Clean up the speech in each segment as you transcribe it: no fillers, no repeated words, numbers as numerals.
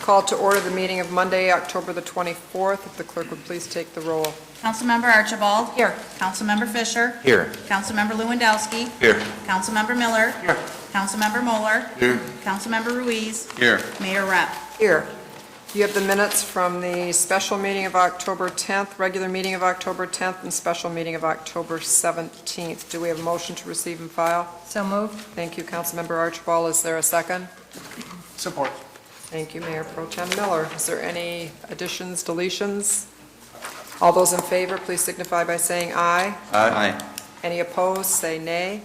Call to order the meeting of Monday, October the 24th. If the clerk would please take the roll. Councilmember Archibald. Here. Councilmember Fisher. Here. Councilmember Lewandowski. Here. Councilmember Miller. Here. Councilmember Moeller. Here. Councilmember Ruiz. Here. Mayor Rep. Here. You have the minutes from the special meeting of October 10th, regular meeting of October 10th, and special meeting of October 17th. Do we have a motion to receive and file? So moved. Thank you, Councilmember Archibald. Is there a second? Support. Thank you, Mayor Pro Tem Miller. Is there any additions, deletions? All those in favor, please signify by saying aye. Aye. Any opposed, say nay.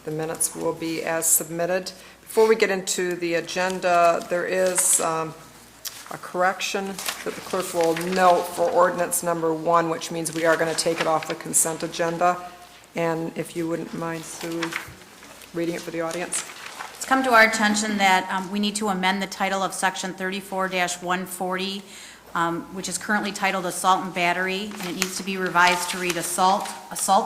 The minutes will be as submitted. Before we get into the agenda, there is a correction that the clerk will note for ordinance number 1, which means we are going to take it off the consent agenda. And if you wouldn't mind, Sue, reading it for the audience. It's come to our attention that we need to amend the title of Section 34-140, which is currently titled Assault and Battery, and it needs to be revised to read Assault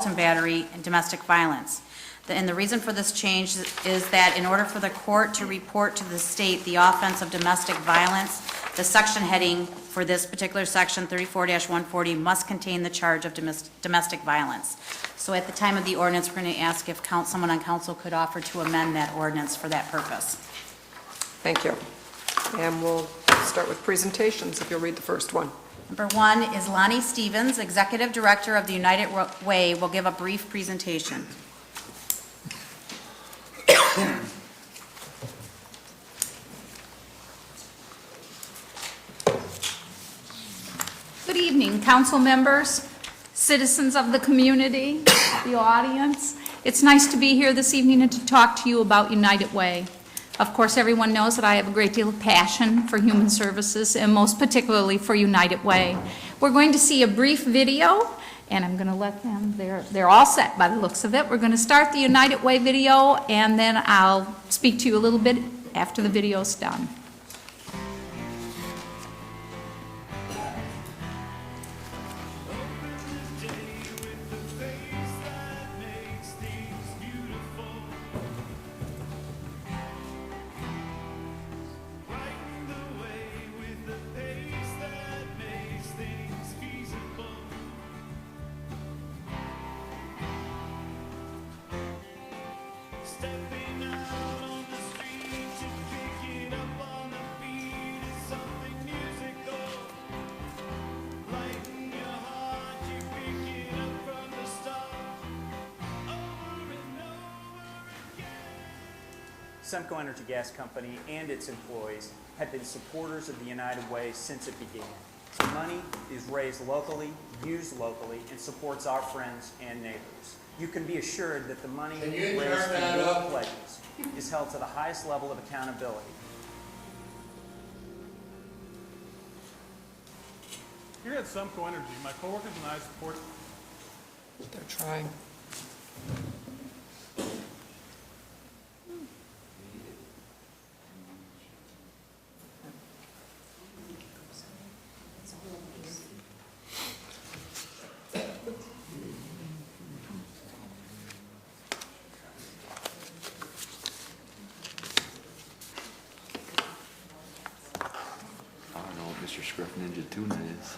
and Battery, and Domestic Violence. And the reason for this change is that in order for the court to report to the state the offense of domestic violence, the section heading for this particular section, 34-140, must contain the charge of domestic violence. So at the time of the ordinance, we're going to ask if someone on council could offer to amend that ordinance for that purpose. Thank you. And we'll start with presentations, if you'll read the first one. Number 1 is Lonnie Stevens, Executive Director of the United Way, will give a brief presentation. Good evening, council members, citizens of the community, the audience. It's nice to be here this evening and to talk to you about United Way. Of course, everyone knows that I have a great deal of passion for human services and most particularly for United Way. We're going to see a brief video and I'm going to let them, they're all set by the looks of it. We're going to start the United Way video and then I'll speak to you a little bit after the video's done. Semco Energy Gas Company and its employees have been supporters of the United Way since it began. The money is raised locally, used locally, and supports our friends and neighbors. You can be assured that the money raised from your pledges is held to the highest level of accountability. Here at Semco Energy, my coworkers and I support. They're trying. I don't know what Mr. Scruff Ninja Tuna is.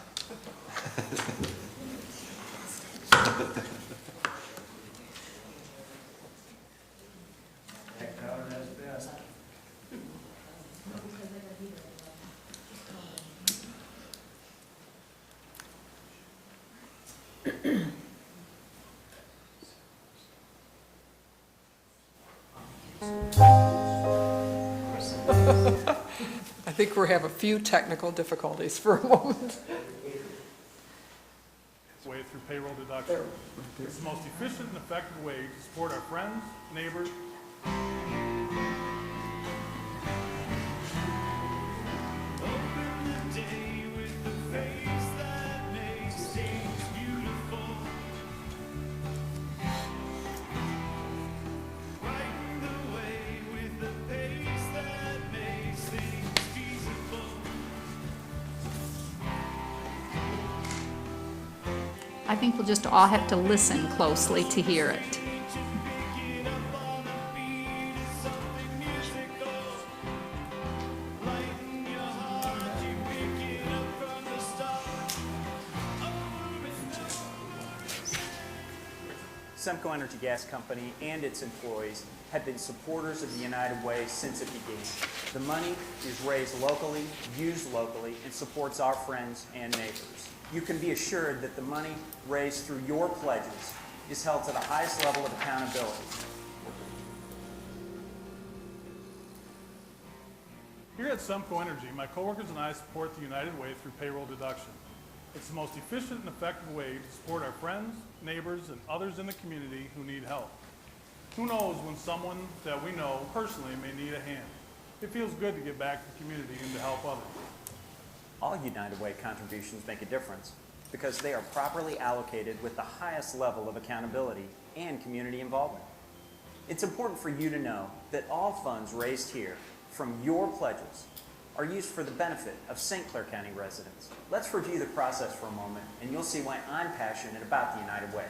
I think we have a few technical difficulties for a moment. Way through payroll deduction. It's the most efficient and effective way to support our friends, neighbors. I think we'll just all have to listen closely to hear it. Semco Energy Gas Company and its employees have been supporters of the United Way since it began. The money is raised locally, used locally, and supports our friends and neighbors. You can be assured that the money raised through your pledges is held to the highest level of accountability. Here at Semco Energy, my coworkers and I support the United Way through payroll deduction. It's the most efficient and effective way to support our friends, neighbors, and others in the community who need help. Who knows when someone that we know personally may need a hand. It feels good to give back to the community and to help others. All United Way contributions make a difference because they are properly allocated with the highest level of accountability and community involvement. It's important for you to know that all funds raised here from your pledges are used for the benefit of St. Clair County residents. Let's review the process for a moment, and you'll see why I'm passionate about the United Way.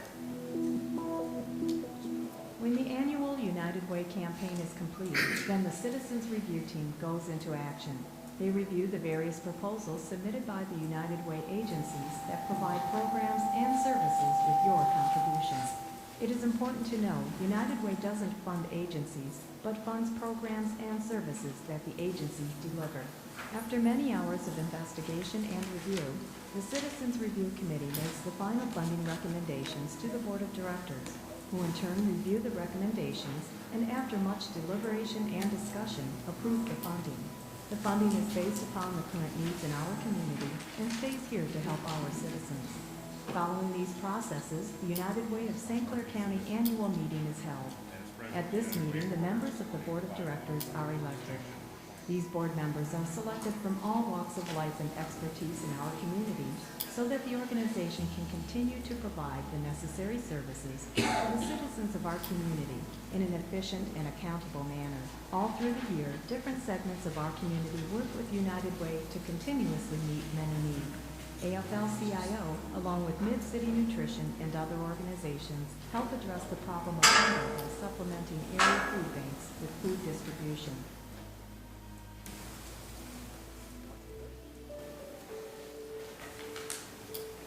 When the annual United Way campaign is complete, then the Citizens Review Team goes into action. They review the various proposals submitted by the United Way agencies that provide programs and services with your contributions. It is important to know United Way doesn't fund agencies, but funds programs and services that the agencies deliver. After many hours of investigation and review, the Citizens Review Committee makes the final funding recommendations to the Board of Directors, who in turn review the recommendations and after much deliberation and discussion, approve the funding. The funding is based upon the current needs in our community and stays here to help our citizens. Following these processes, the United Way of St. Clair County annual meeting is held. At this meeting, the members of the Board of Directors are elected. These board members are selected from all walks of life and expertise in our community so that the organization can continue to provide the necessary services for the citizens of our community in an efficient and accountable manner. All through the year, different segments of our community work with United Way to continuously meet many needs. AFL-CIO, along with Mid-City Nutrition and other organizations, help address the problem of hunger by supplementing area food banks with food distribution.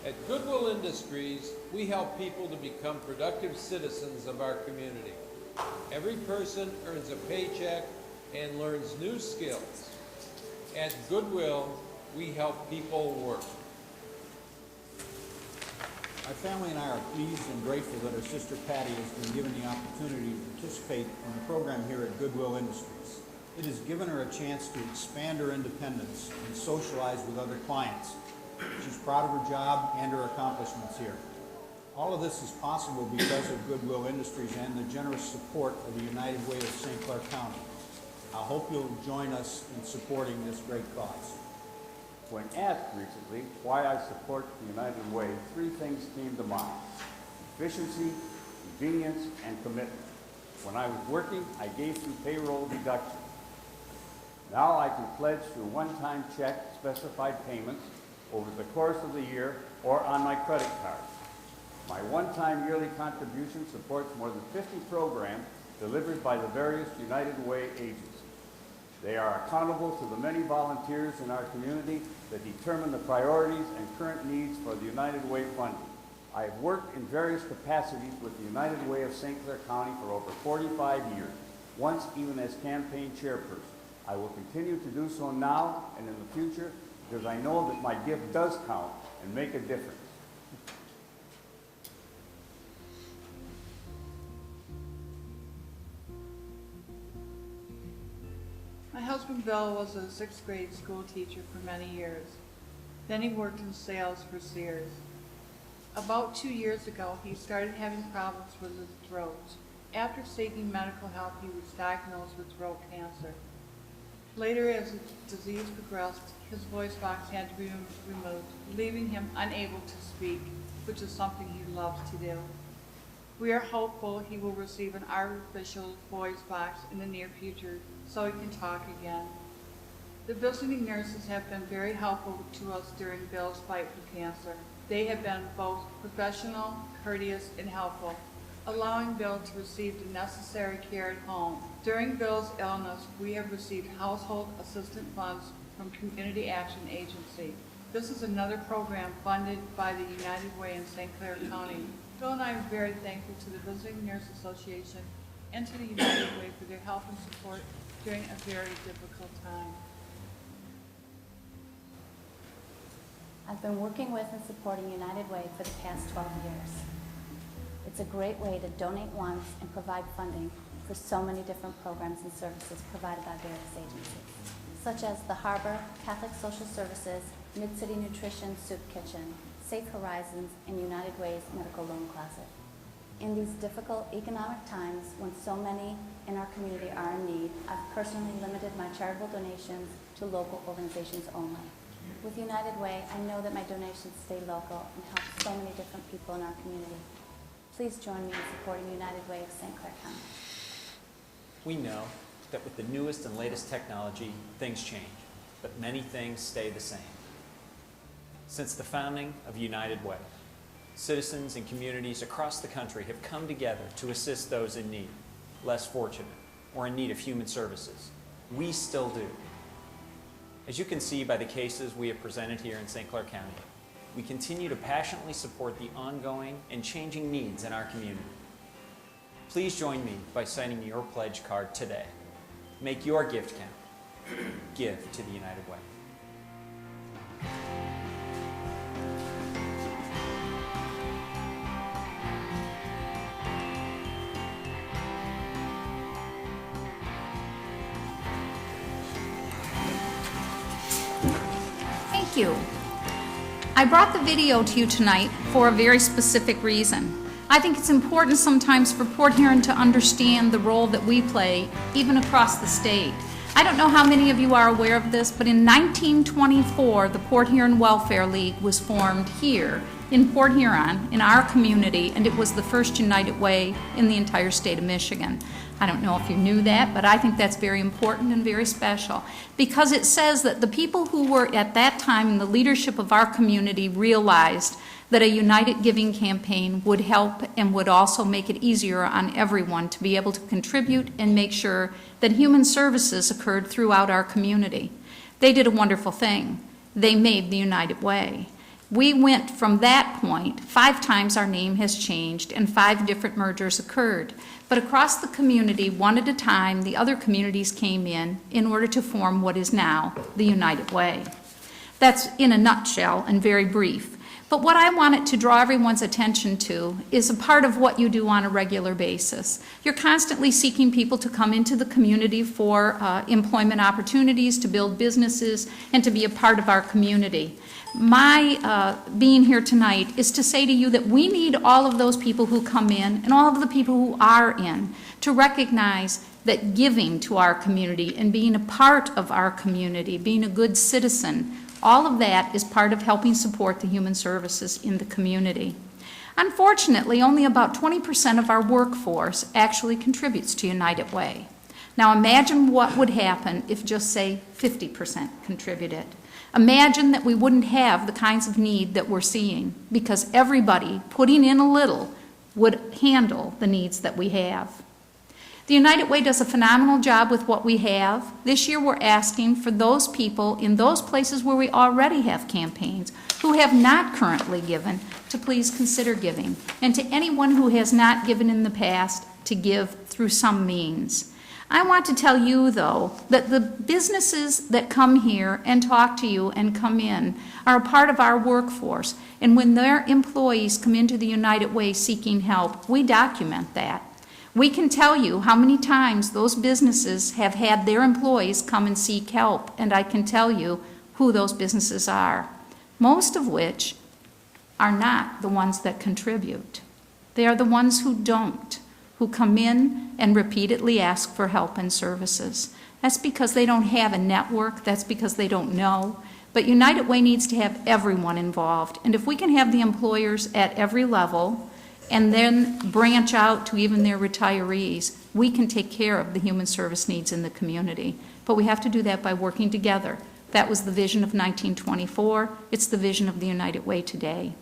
At Goodwill Industries, we help people to become productive citizens of our community. Every person earns a paycheck and learns new skills. At Goodwill, we help people work. Our family and I are pleased and grateful that our sister Patty has been given the opportunity to participate in the program here at Goodwill Industries. It has given her a chance to expand her independence and socialize with other clients. She's proud of her job and her accomplishments here. All of this is possible because of Goodwill Industries and the generous support of the United Way of St. Clair County. I hope you'll join us in supporting this great cause. When asked recently why I support the United Way, three things came to mind: efficiency, convenience, and commitment. When I was working, I gave through payroll deduction. Now I can pledge through one-time check specified payments over the course of the year or on my credit card. My one-time yearly contribution supports more than 50 programs delivered by the various United Way agencies. They are accountable to the many volunteers in our community that determine the priorities and current needs for the United Way funding. I have worked in various capacities with the United Way of St. Clair County for over 45 years, once even as campaign chairperson. I will continue to do so now and in the future because I know that my gift does count and make a difference. My husband Bill was a sixth grade school teacher for many years. Then he worked in sales for Sears. About 2 years ago, he started having problems with his throat. After seeking medical help, he was diagnosed with throat cancer. Later, as the disease progressed, his voice box had to be removed, leaving him unable to speak, which is something he loves to do. We are hopeful he will receive an artificial voice box in the near future so he can talk again. The visiting nurses have been very helpful to us during Bill's fight for cancer. They have been both professional, courteous, and helpful, allowing Bill to receive the necessary care at home. During Bill's illness, we have received household assistance funds from Community Action Agency. This is another program funded by the United Way in St. Clair County. Bill and I are very thankful to the Visiting Nurse Association and to the United Way for their help and support during a very difficult time. I've been working with and supporting United Way for the past 12 years. It's a great way to donate once and provide funding for so many different programs and services provided by various agencies, such as the Harbor, Catholic Social Services, Mid-City Nutrition Soup Kitchen, Safe Horizons, and United Way's Medical Loan Closet. In these difficult economic times when so many in our community are in need, I've personally limited my charitable donations to local organizations only. With United Way, I know that my donations stay local and help so many different people in our community. Please join me in supporting United Way of St. Clair County. We know that with the newest and latest technology, things change, but many things stay the same. Since the founding of United Way, citizens and communities across the country have come together to assist those in need, less fortunate, or in need of human services. We still do. As you can see by the cases we have presented here in St. Clair County, we continue to passionately support the ongoing and changing needs in our community. Please join me by signing your pledge card today. Make your gift count. Give to the United Way. Thank you. I brought the video to you tonight for a very specific reason. I think it's important sometimes for Port Huron to understand the role that we play, even across the state. I don't know how many of you are aware of this, but in 1924, the Port Huron Welfare League was formed here in Port Huron, in our community, and it was the first United Way in the entire state of Michigan. I don't know if you knew that, but I think that's very important and very special because it says that the people who were at that time in the leadership of our community realized that a united giving campaign would help and would also make it easier on everyone to be able to contribute and make sure that human services occurred throughout our community. They did a wonderful thing. They made the United Way. We went from that point, 5 times our name has changed and 5 different mergers occurred. But across the community, one at a time, the other communities came in order to form what is now the United Way. That's in a nutshell and very brief. But what I wanted to draw everyone's attention to is a part of what you do on a regular basis. You're constantly seeking people to come into the community for employment opportunities, to build businesses, and to be a part of our community. My being here tonight is to say to you that we need all of those people who come in and all of the people who are in to recognize that giving to our community and being a part of our community, being a good citizen, all of that is part of helping support the human services in the community. Unfortunately, only about 20% of our workforce actually contributes to United Way. Now imagine what would happen if just say 50% contributed. Imagine that we wouldn't have the kinds of need that we're seeing because everybody putting in a little would handle the needs that we have. The United Way does a phenomenal job with what we have. This year we're asking for those people in those places where we already have campaigns who have not currently given to please consider giving, and to anyone who has not given in the past to give through some means. I want to tell you, though, that the businesses that come here and talk to you and come in are a part of our workforce, and when their employees come into the United Way seeking help, we document that. We can tell you how many times those businesses have had their employees come and seek help, and I can tell you who those businesses are, most of which are not the ones that contribute. They are the ones who don't, who come in and repeatedly ask for help and services. That's because they don't have a network, that's because they don't know. But United Way needs to have everyone involved, and if we can have the employers at every level and then branch out to even their retirees, we can take care of the human service needs in the community. But we have to do that by working together. That was the vision of 1924. It's the vision of the United Way today.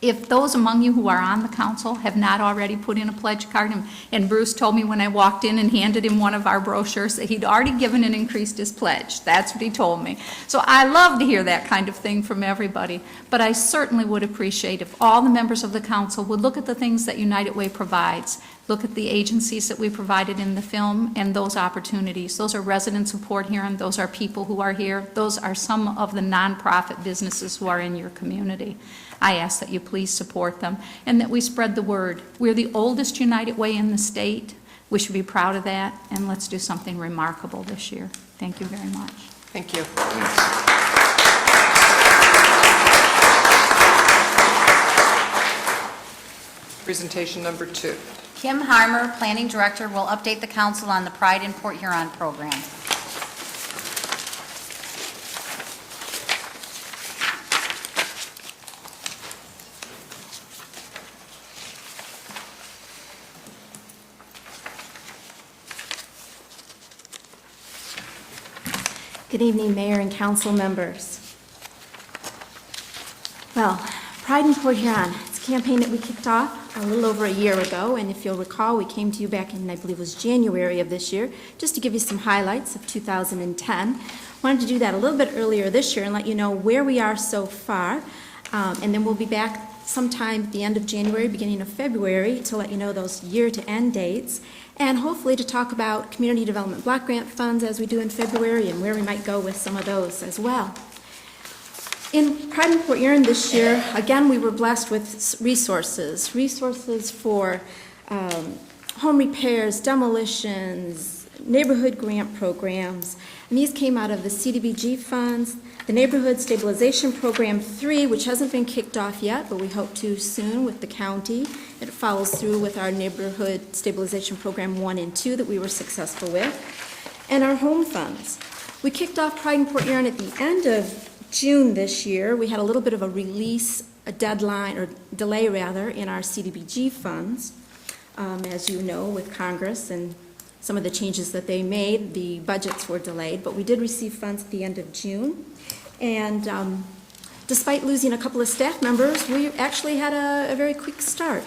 If those among you who are on the council have not already put in a pledge card, and Bruce told me when I walked in and handed him one of our brochures that he'd already given and increased his pledge. That's what he told me. So I love to hear that kind of thing from everybody, but I certainly would appreciate if all the members of the council would look at the things that United Way provides, look at the agencies that we provided in the film and those opportunities. Those are resident support here, and those are people who are here. Those are some of the nonprofit businesses who are in your community. I ask that you please support them and that we spread the word. We're the oldest United Way in the state. We should be proud of that, and let's do something remarkable this year. Thank you very much. Thank you. Presentation number 2. Kim Harmer, Planning Director, will update the council on the Pride in Port Huron program. Good evening, Mayor and council members. Well, Pride in Port Huron, it's a campaign that we kicked off a little over a year ago, and if you'll recall, we came to you back in, I believe it was January of this year, just to give you some highlights of 2010. Wanted to do that a little bit earlier this year and let you know where we are so far, and then we'll be back sometime at the end of January, beginning of February, to let you know those year-to-end dates, and hopefully to talk about community development block grant funds as we do in February and where we might go with some of those as well. In Pride in Port Huron this year, again, we were blessed with resources for home repairs, demolitions, neighborhood grant programs, and these came out of the CDBG funds, the Neighborhood Stabilization Program 3, which hasn't been kicked off yet, but we hope to soon with the county. It follows through with our Neighborhood Stabilization Program 1 and 2 that we were successful with, and our home funds. We kicked off Pride in Port Huron at the end of June this year. We had a little bit of a release, a deadline, or delay rather, in our CDBG funds. As you know, with Congress and some of the changes that they made, the budgets were delayed, but we did receive funds at the end of June. And despite losing a couple of staff members, we actually had a very quick start.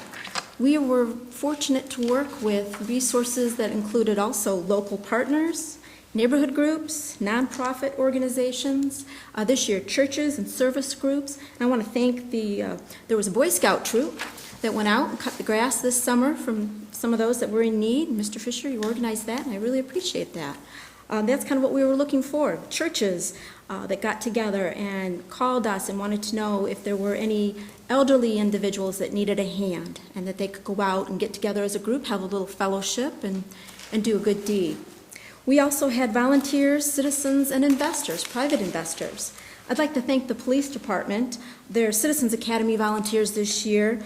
We were fortunate to work with resources that included also local partners, neighborhood groups, nonprofit organizations, this year churches and service groups. And I want to thank there was a Boy Scout troop that went out and cut the grass this summer from some of those that were in need. Mr. Fisher, you organized that, and I really appreciate that. That's kind of what we were looking for. Churches that got together and called us and wanted to know if there were any elderly individuals that needed a hand and that they could go out and get together as a group, have a little fellowship, and do a good deed. We also had volunteers, citizens, and investors, private investors. I'd like to thank the police department. Their Citizens Academy volunteers this year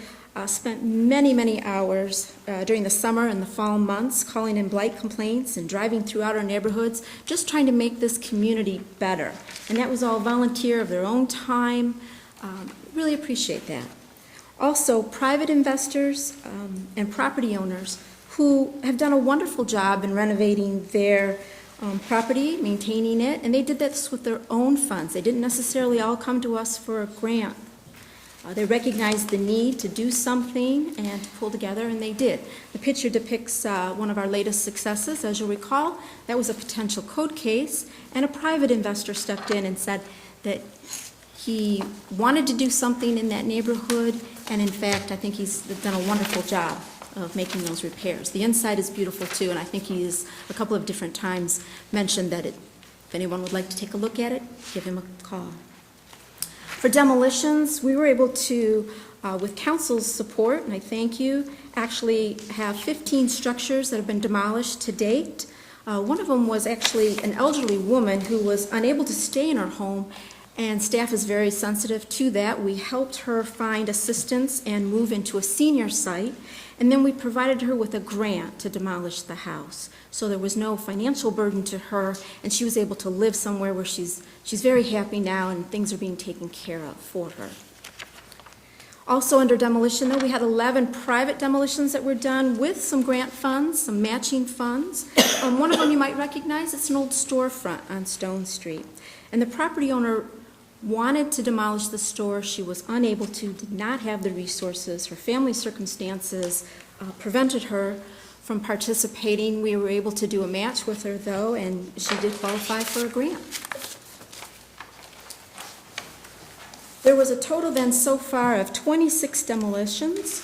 spent many hours during the summer and the fall months calling in blight complaints and driving throughout our neighborhoods, just trying to make this community better. And that was all volunteer of their own time. Really appreciate that. Also, private investors and property owners who have done a wonderful job in renovating their property, maintaining it, and they did this with their own funds. They didn't necessarily all come to us for a grant. They recognized the need to do something and to pull together, and they did. The picture depicts one of our latest successes. As you'll recall, that was a potential code case, and a private investor stepped in and said that he wanted to do something in that neighborhood, and in fact, I think he's done a wonderful job of making those repairs. The inside is beautiful too, and I think he's a couple of different times mentioned that if anyone would like to take a look at it, give him a call. For demolitions, we were able to, with council's support, and I thank you, actually have 15 structures that have been demolished to date. One of them was actually an elderly woman who was unable to stay in her home, and staff is very sensitive to that. We helped her find assistance and move into a senior site, and then we provided her with a grant to demolish the house. So there was no financial burden to her, and she was able to live somewhere where she's very happy now, and things are being taken care of for her. Also under demolition, though, we had 11 private demolitions that were done with some grant funds, some matching funds. One of them you might recognize, it's an old storefront on Stone Street. And the property owner wanted to demolish the store. She was unable to, did not have the resources. Her family circumstances prevented her from participating. We were able to do a match with her, though, and she did qualify for a grant. There was a total then so far of 26 demolitions.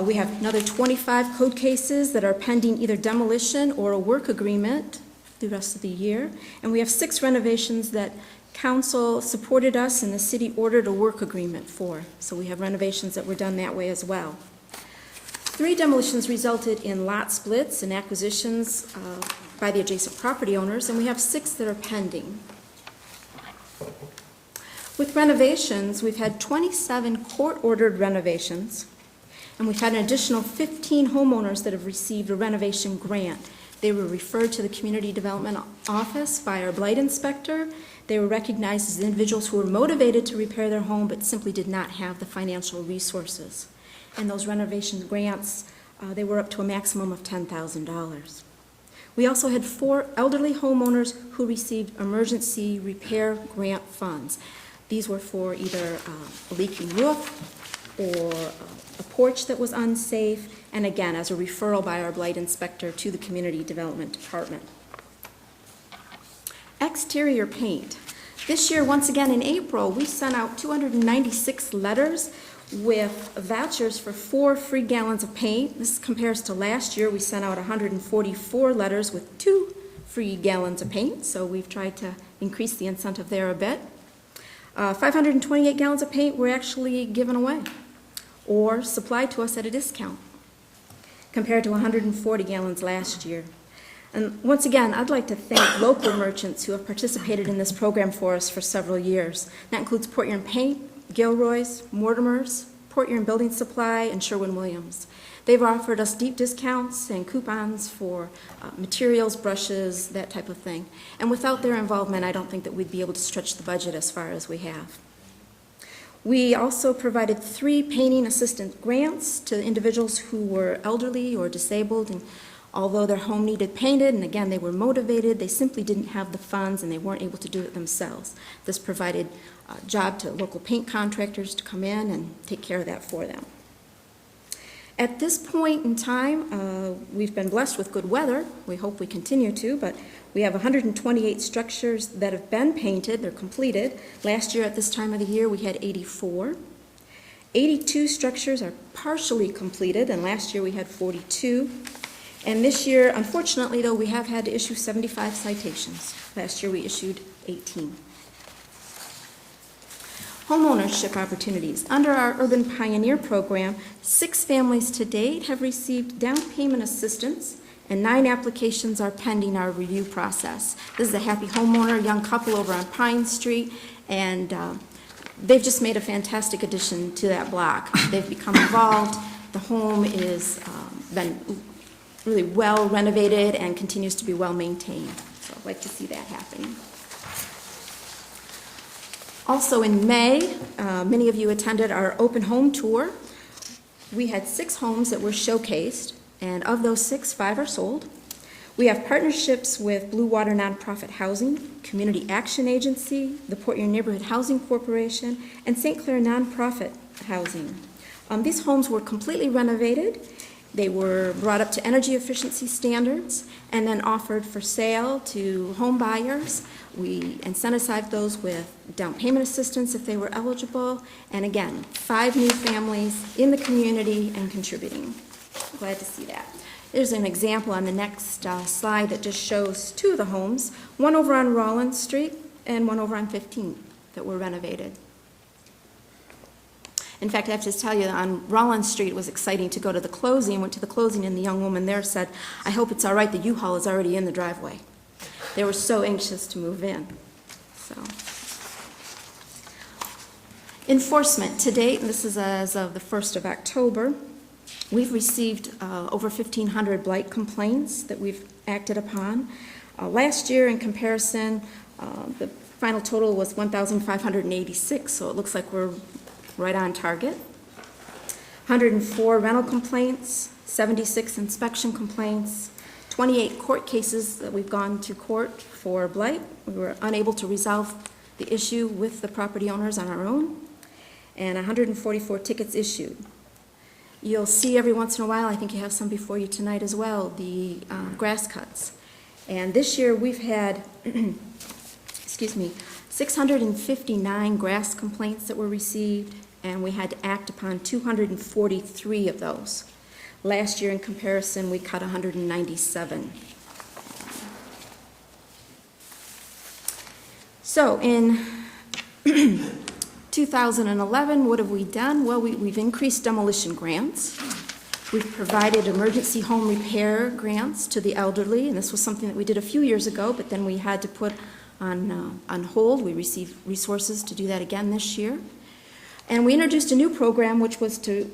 We have another 25 code cases that are pending either demolition or a work agreement the rest of the year. And we have 6 renovations that council supported us and the city ordered a work agreement for. So we have renovations that were done that way as well. 3 demolitions resulted in lot splits and acquisitions by the adjacent property owners, and we have 6 that are pending. With renovations, we've had 27 court-ordered renovations, and we've had an additional 15 homeowners that have received a renovation grant. They were referred to the Community Development Office by our blight inspector. They were recognized as individuals who were motivated to repair their home but simply did not have the financial resources. And those renovation grants, they were up to a maximum of $10,000. We also had 4 elderly homeowners who received emergency repair grant funds. These were for either a leaking roof or a porch that was unsafe, and again, as a referral by our blight inspector to the Community Development Department. Exterior paint. This year, once again in April, we sent out 296 letters with vouchers for 4 free gallons of paint. This compares to last year. We sent out 144 letters with 2 free gallons of paint, so we've tried to increase the incentive there a bit. 528 gallons of paint were actually given away or supplied to us at a discount compared to 140 gallons last year. And once again, I'd like to thank local merchants who have participated in this program for us for several years. That includes Port Huron Paint, Gilroy's, Mortimer's, Port Huron Building Supply, and Sherwin-Williams. They've offered us deep discounts and coupons for materials, brushes, that type of thing. And without their involvement, I don't think that we'd be able to stretch the budget as far as we have. We also provided 3 painting assistant grants to individuals who were elderly or disabled, and although their home needed painted, and again, they were motivated, they simply didn't have the funds and they weren't able to do it themselves. This provided a job to local paint contractors to come in and take care of that for them. At this point in time, we've been blessed with good weather. We hope we continue to, but we have 128 structures that have been painted. They're completed. Last year at this time of the year, we had 84. 82 structures are partially completed, and last year we had 42. And this year, unfortunately, though, we have had to issue 75 citations. Last year we issued 18. Homeownership opportunities. Under our Urban Pioneer program, 6 families to date have received down payment assistance, and 9 applications are pending our review process. This is a happy homeowner, young couple over on Pine Street, and they've just made a fantastic addition to that block. They've become involved. The home is been really well renovated and continues to be well maintained. So I'd like to see that happening. Also in May, many of you attended our open home tour. We had 6 homes that were showcased, and of those 6, 5 are sold. We have partnerships with Blue Water Nonprofit Housing, Community Action Agency, the Port Huron Neighborhood Housing Corporation, and St. Clair Nonprofit Housing. These homes were completely renovated. They were brought up to energy efficiency standards and then offered for sale to home buyers. We incentivized those with down payment assistance if they were eligible. And again, 5 new families in the community and contributing. Glad to see that. There's an example on the next slide that just shows 2 of the homes, one over on Rollins Street and one over on 15th that were renovated. In fact, I have to tell you, on Rollins Street, it was exciting to go to the closing. Went to the closing, and the young woman there said, "I hope it's all right, the U-Haul is already in the driveway." They were so anxious to move in. So, enforcement. To date, and this is as of the 1st of October, we've received over 1,500 blight complaints that we've acted upon. Last year, in comparison, the final total was 1,586, so it looks like we're right on target. 104 rental complaints, 76 inspection complaints, 28 court cases that we've gone to court for blight. We were unable to resolve the issue with the property owners on our own, and 144 tickets issued. You'll see every once in a while, I think you have some before you tonight as well, the grass cuts. And this year we've had, excuse me, 659 grass complaints that were received, and we had to act upon 243 of those. Last year in comparison, we cut 197. So in 2011, what have we done? Well, we've increased demolition grants. We've provided emergency home repair grants to the elderly, and this was something that we did a few years ago, but then we had to put on hold. We received resources to do that again this year. And we introduced a new program, which was to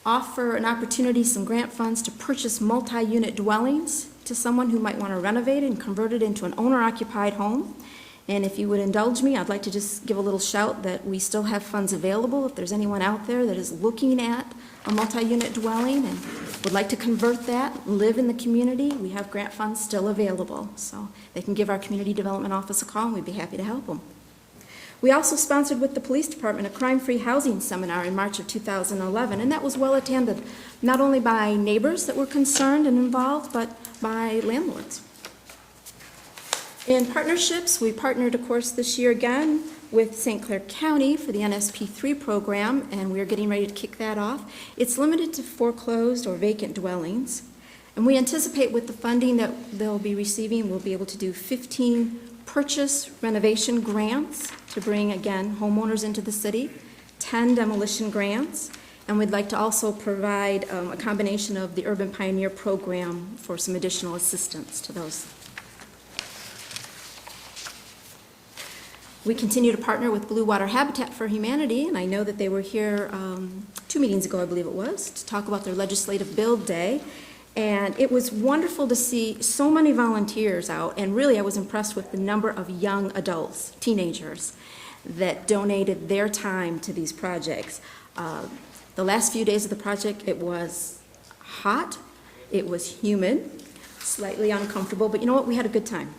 offer an opportunity, some grant funds, to purchase multi-unit dwellings to someone who might want to renovate it and convert it into an owner-occupied home. And if you would indulge me, I'd like to just give a little shout that we still have funds available. If there's anyone out there that is looking at a multi-unit dwelling and would like to convert that, live in the community, we have grant funds still available. So they can give our community development office a call and we'd be happy to help them. We also sponsored with the police department a crime-free housing seminar in March of 2011, and that was well attended, not only by neighbors that were concerned and involved, but by landlords. In partnerships, we partnered, of course, this year again with St. Clair County for the NSP3 program, and we're getting ready to kick that off. It's limited to foreclosed or vacant dwellings, and we anticipate with the funding that they'll be receiving, we'll be able to do 15 purchase renovation grants to bring, again, homeowners into the city, 10 demolition grants, and we'd like to also provide a combination of the Urban Pioneer program for some additional assistance to those. We continue to partner with Blue Water Habitat for Humanity, and I know that they were here 2 meetings ago, I believe it was, to talk about their legislative build day. And it was wonderful to see so many volunteers out, and really I was impressed with the number of young adults, teenagers, that donated their time to these projects. The last few days of the project, it was hot, it was humid, slightly uncomfortable, but you know what, we had a good time,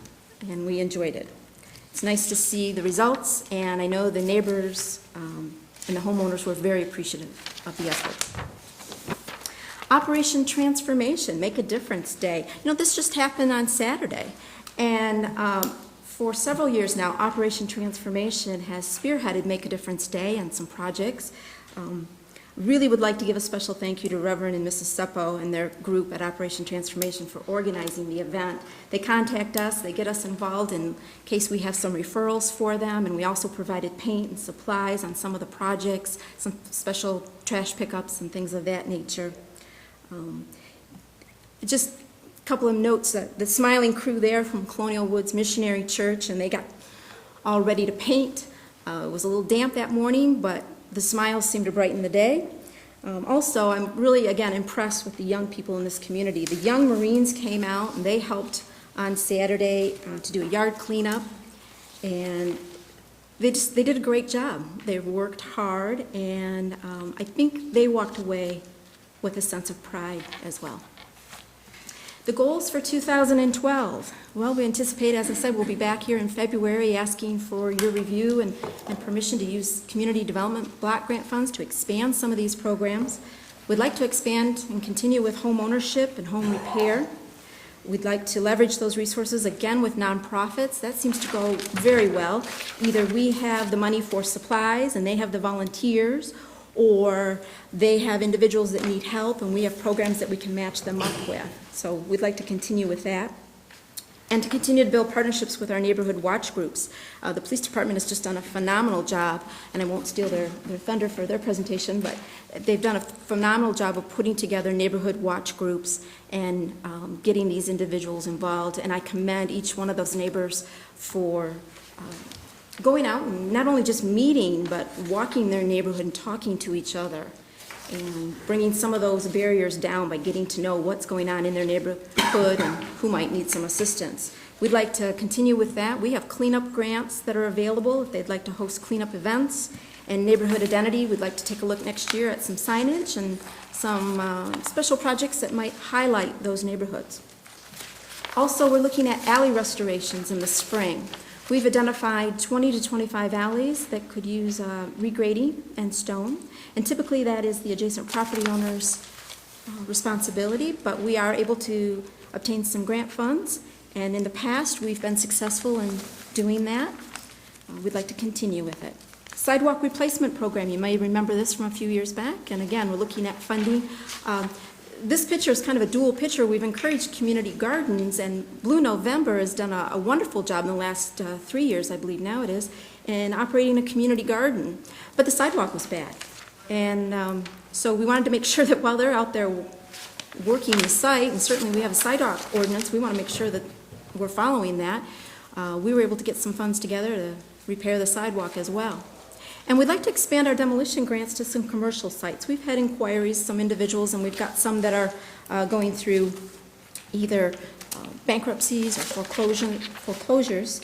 and we enjoyed it. It's nice to see the results, and I know the neighbors and the homeowners were very appreciative of the effort. Operation Transformation, Make a Difference Day. You know, this just happened on Saturday, and for several years now, Operation Transformation has spearheaded Make a Difference Day and some projects. Really would like to give a special thank you to Reverend and Mrs. Seppo and their group at Operation Transformation for organizing the event. They contact us, they get us involved in case we have some referrals for them, and we also provided paint and supplies on some of the projects, some special trash pickups and things of that nature. Just a couple of notes, the smiling crew there from Colonial Woods Missionary Church, and they got all ready to paint. It was a little damp that morning, but the smiles seemed to brighten the day. Also, I'm really, again, impressed with the young people in this community. The young Marines came out, and they helped on Saturday to do a yard cleanup, and they did a great job. They worked hard, and I think they walked away with a sense of pride as well. The goals for 2012. Well, we anticipate, as I said, we'll be back here in February asking for your review and permission to use community development block grant funds to expand some of these programs. We'd like to expand and continue with home ownership and home repair. We'd like to leverage those resources again with nonprofits. That seems to go very well. Either we have the money for supplies and they have the volunteers, or they have individuals that need help and we have programs that we can match them up with. So we'd like to continue with that. And to continue to build partnerships with our neighborhood watch groups. The police department has just done a phenomenal job, and I won't steal their thunder for their presentation, but they've done a phenomenal job of putting together neighborhood watch groups and getting these individuals involved. And I commend each one of those neighbors for going out and not only just meeting, but walking their neighborhood and talking to each other and bringing some of those barriers down by getting to know what's going on in their neighborhood and who might need some assistance. We'd like to continue with that. We have cleanup grants that are available if they'd like to host cleanup events. And neighborhood identity, we'd like to take a look next year at some signage and some special projects that might highlight those neighborhoods. Also, we're looking at alley restorations in the spring. We've identified 20 to 25 alleys that could use regrading and stone, and typically that is the adjacent property owner's responsibility, but we are able to obtain some grant funds, and in the past, we've been successful in doing that. We'd like to continue with it. Sidewalk replacement program, you may remember this from a few years back, and again, we're looking at funding. This picture is kind of a dual picture. We've encouraged community gardens, and Blue November has done a wonderful job in the last 3 years, I believe now it is, in operating a community garden. But the sidewalk was bad. And so we wanted to make sure that while they're out there working the site, and certainly we have a sidewalk ordinance, we want to make sure that we're following that. We were able to get some funds together to repair the sidewalk as well. And we'd like to expand our demolition grants to some commercial sites. We've had inquiries, some individuals, and we've got some that are going through either bankruptcies or foreclosures,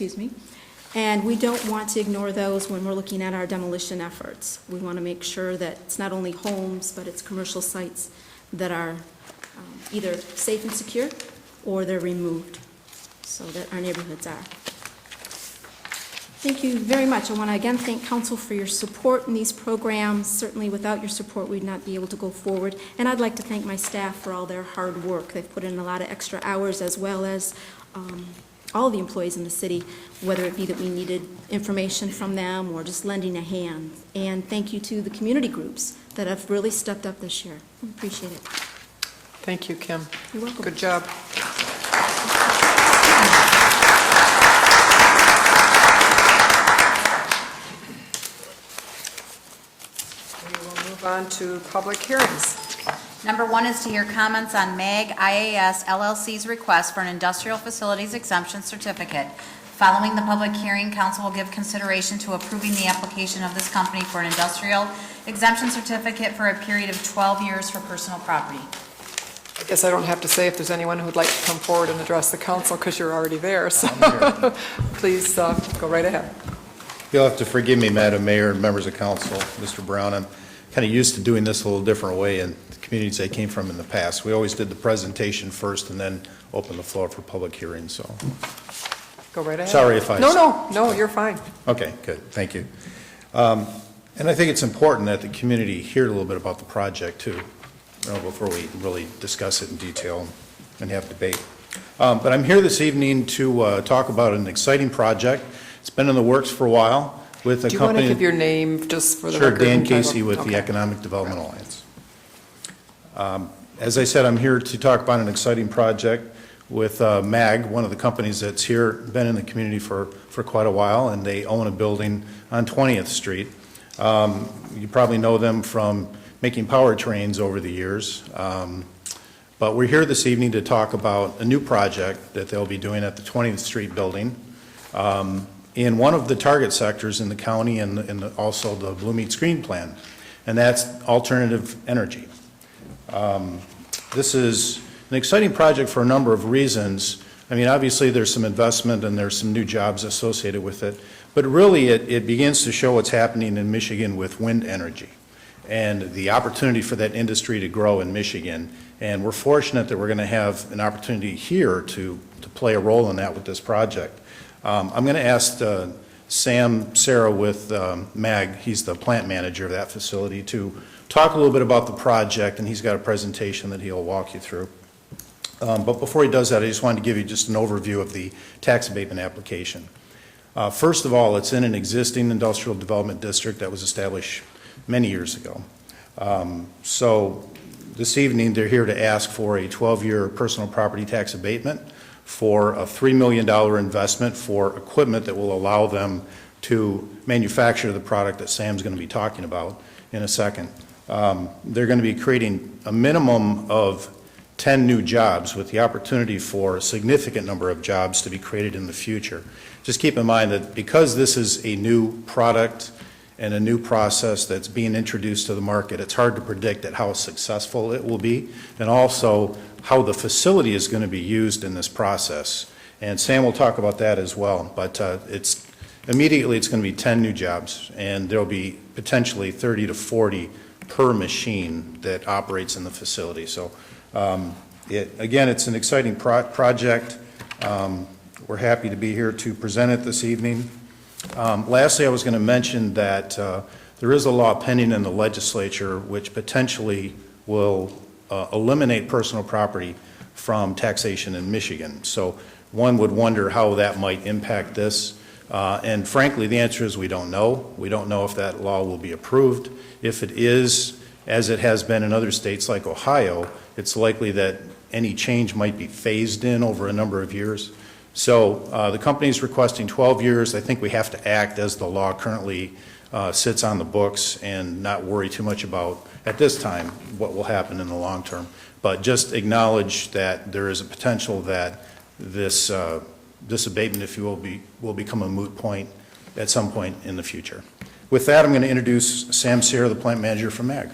and we don't want to ignore those when we're looking at our demolition efforts. We want to make sure that it's not only homes, but it's commercial sites that are either safe and secure or they're removed so that our neighborhoods are. Thank you very much. I want to again thank Council for your support in these programs. Certainly without your support, we'd not be able to go forward. And I'd like to thank my staff for all their hard work. They've put in a lot of extra hours, as well as all the employees in the city, whether it be that we needed information from them or just lending a hand. And thank you to the community groups that have really stepped up this year. I appreciate it. Thank you, Kim. You're welcome. Good job. On to public hearings. Number 1 is to hear comments on MAG IAS LLC's request for an industrial facilities exemption certificate. Following the public hearing, council will give consideration to approving the application of this company for an industrial exemption certificate for a period of 12 years for personal property. I guess I don't have to say if there's anyone who would like to come forward and address the council, because you're already there, so please go right ahead. You'll have to forgive me, Madam Mayor and members of council, Mr. Brown. I'm kind of used to doing this a little different way in the communities I came from in the past. We always did the presentation first and then open the floor for public hearing, so. Go right ahead. Sorry if I... No, you're fine. Okay, good, thank you. And I think it's important that the community hear a little bit about the project too, before we really discuss it in detail and have debate. But I'm here this evening to talk about an exciting project. It's been in the works for a while. With a Do you want to company, give your name just for the sure, record? Dan Casey with the Economic Development Alliance. As I said, I'm here to talk about an exciting project with MAG, one of the companies that's here, been in the community for quite a while, and they own a building on 20th Street. You probably know them from making powertrains over the years. But we're here this evening to talk about a new project that they'll be doing at the 20th Street building. In one of the target sectors in the county and also the Blue Meat Screen Plan, and that's alternative energy. This is an exciting project for a number of reasons. I mean, obviously there's some investment and there's some new jobs associated with it, but really it begins to show what's happening in Michigan with wind energy and the opportunity for that industry to grow in Michigan. And we're fortunate that we're going to have an opportunity here to play a role in that with this project. I'm going to ask Sam Sarah with MAG, he's the plant manager of that facility, to talk a little bit about the project, and he's got a presentation that he'll walk you through. But before he does that, I just wanted to give you just an overview of the tax abatement application. First of all, it's in an existing industrial development district that was established many years ago. So this evening, they're here to ask for a 12-year personal property tax abatement for a $3 million investment for equipment that will allow them to manufacture the product that Sam's going to be talking about in a second. They're going to be creating a minimum of 10 new jobs with the opportunity for a significant number of jobs to be created in the future. Just keep in mind that because this is a new product and a new process that's being introduced to the market, it's hard to predict at how successful it will be, and also how the facility is going to be used in this process. And Sam will talk about that as well, but immediately it's going to be 10 new jobs, and there'll be potentially 30 to 40 per machine that operates in the facility. So again, it's an exciting project. We're happy to be here to present it this evening. Lastly, I was going to mention that there is a law pending in the legislature which potentially will eliminate personal property from taxation in Michigan. So one would wonder how that might impact this. And frankly, the answer is we don't know. We don't know if that law will be approved. If it is, as it has been in other states like Ohio, it's likely that any change might be phased in over a number of years. So the company is requesting 12 years. I think we have to act as the law currently sits on the books and not worry too much about, at this time, what will happen in the long term. But just acknowledge that there is a potential that this abatement, if you will become a moot point at some point in the future. With that, I'm going to introduce Sam Sierra, the plant manager from MAG.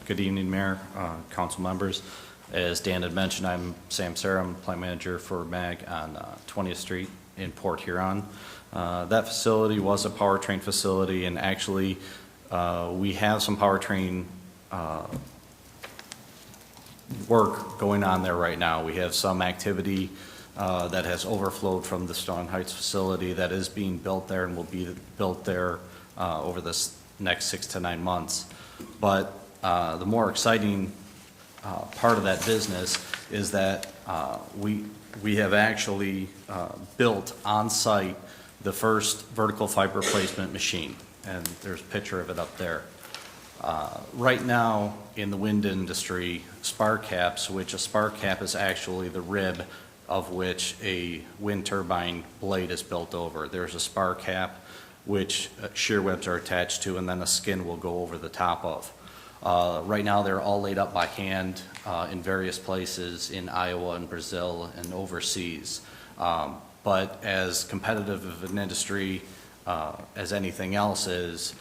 Good evening, Mayor, council members. As Dan had mentioned, I'm Sam Sierra. I'm plant manager for MAG on 20th Street in Port Huron. That facility was a powertrain facility, and actually we have some powertrain work going on there right now. We have some activity that has overflowed from the Stone Heights facility that is being built there and will be built there over this next 6 to 9 months. But the more exciting part of that business is that we have actually built on site the first vertical fiber placement machine, and there's a picture of it up there. Right now in the wind industry, spar caps, which a spar cap is actually the rib of which a wind turbine blade is built over. There's a spar cap which shear webs are attached to, and then a skin will go over the top of. Right now they're all laid up by hand in various places in Iowa and Brazil and overseas. But as competitive of an industry as anything else is,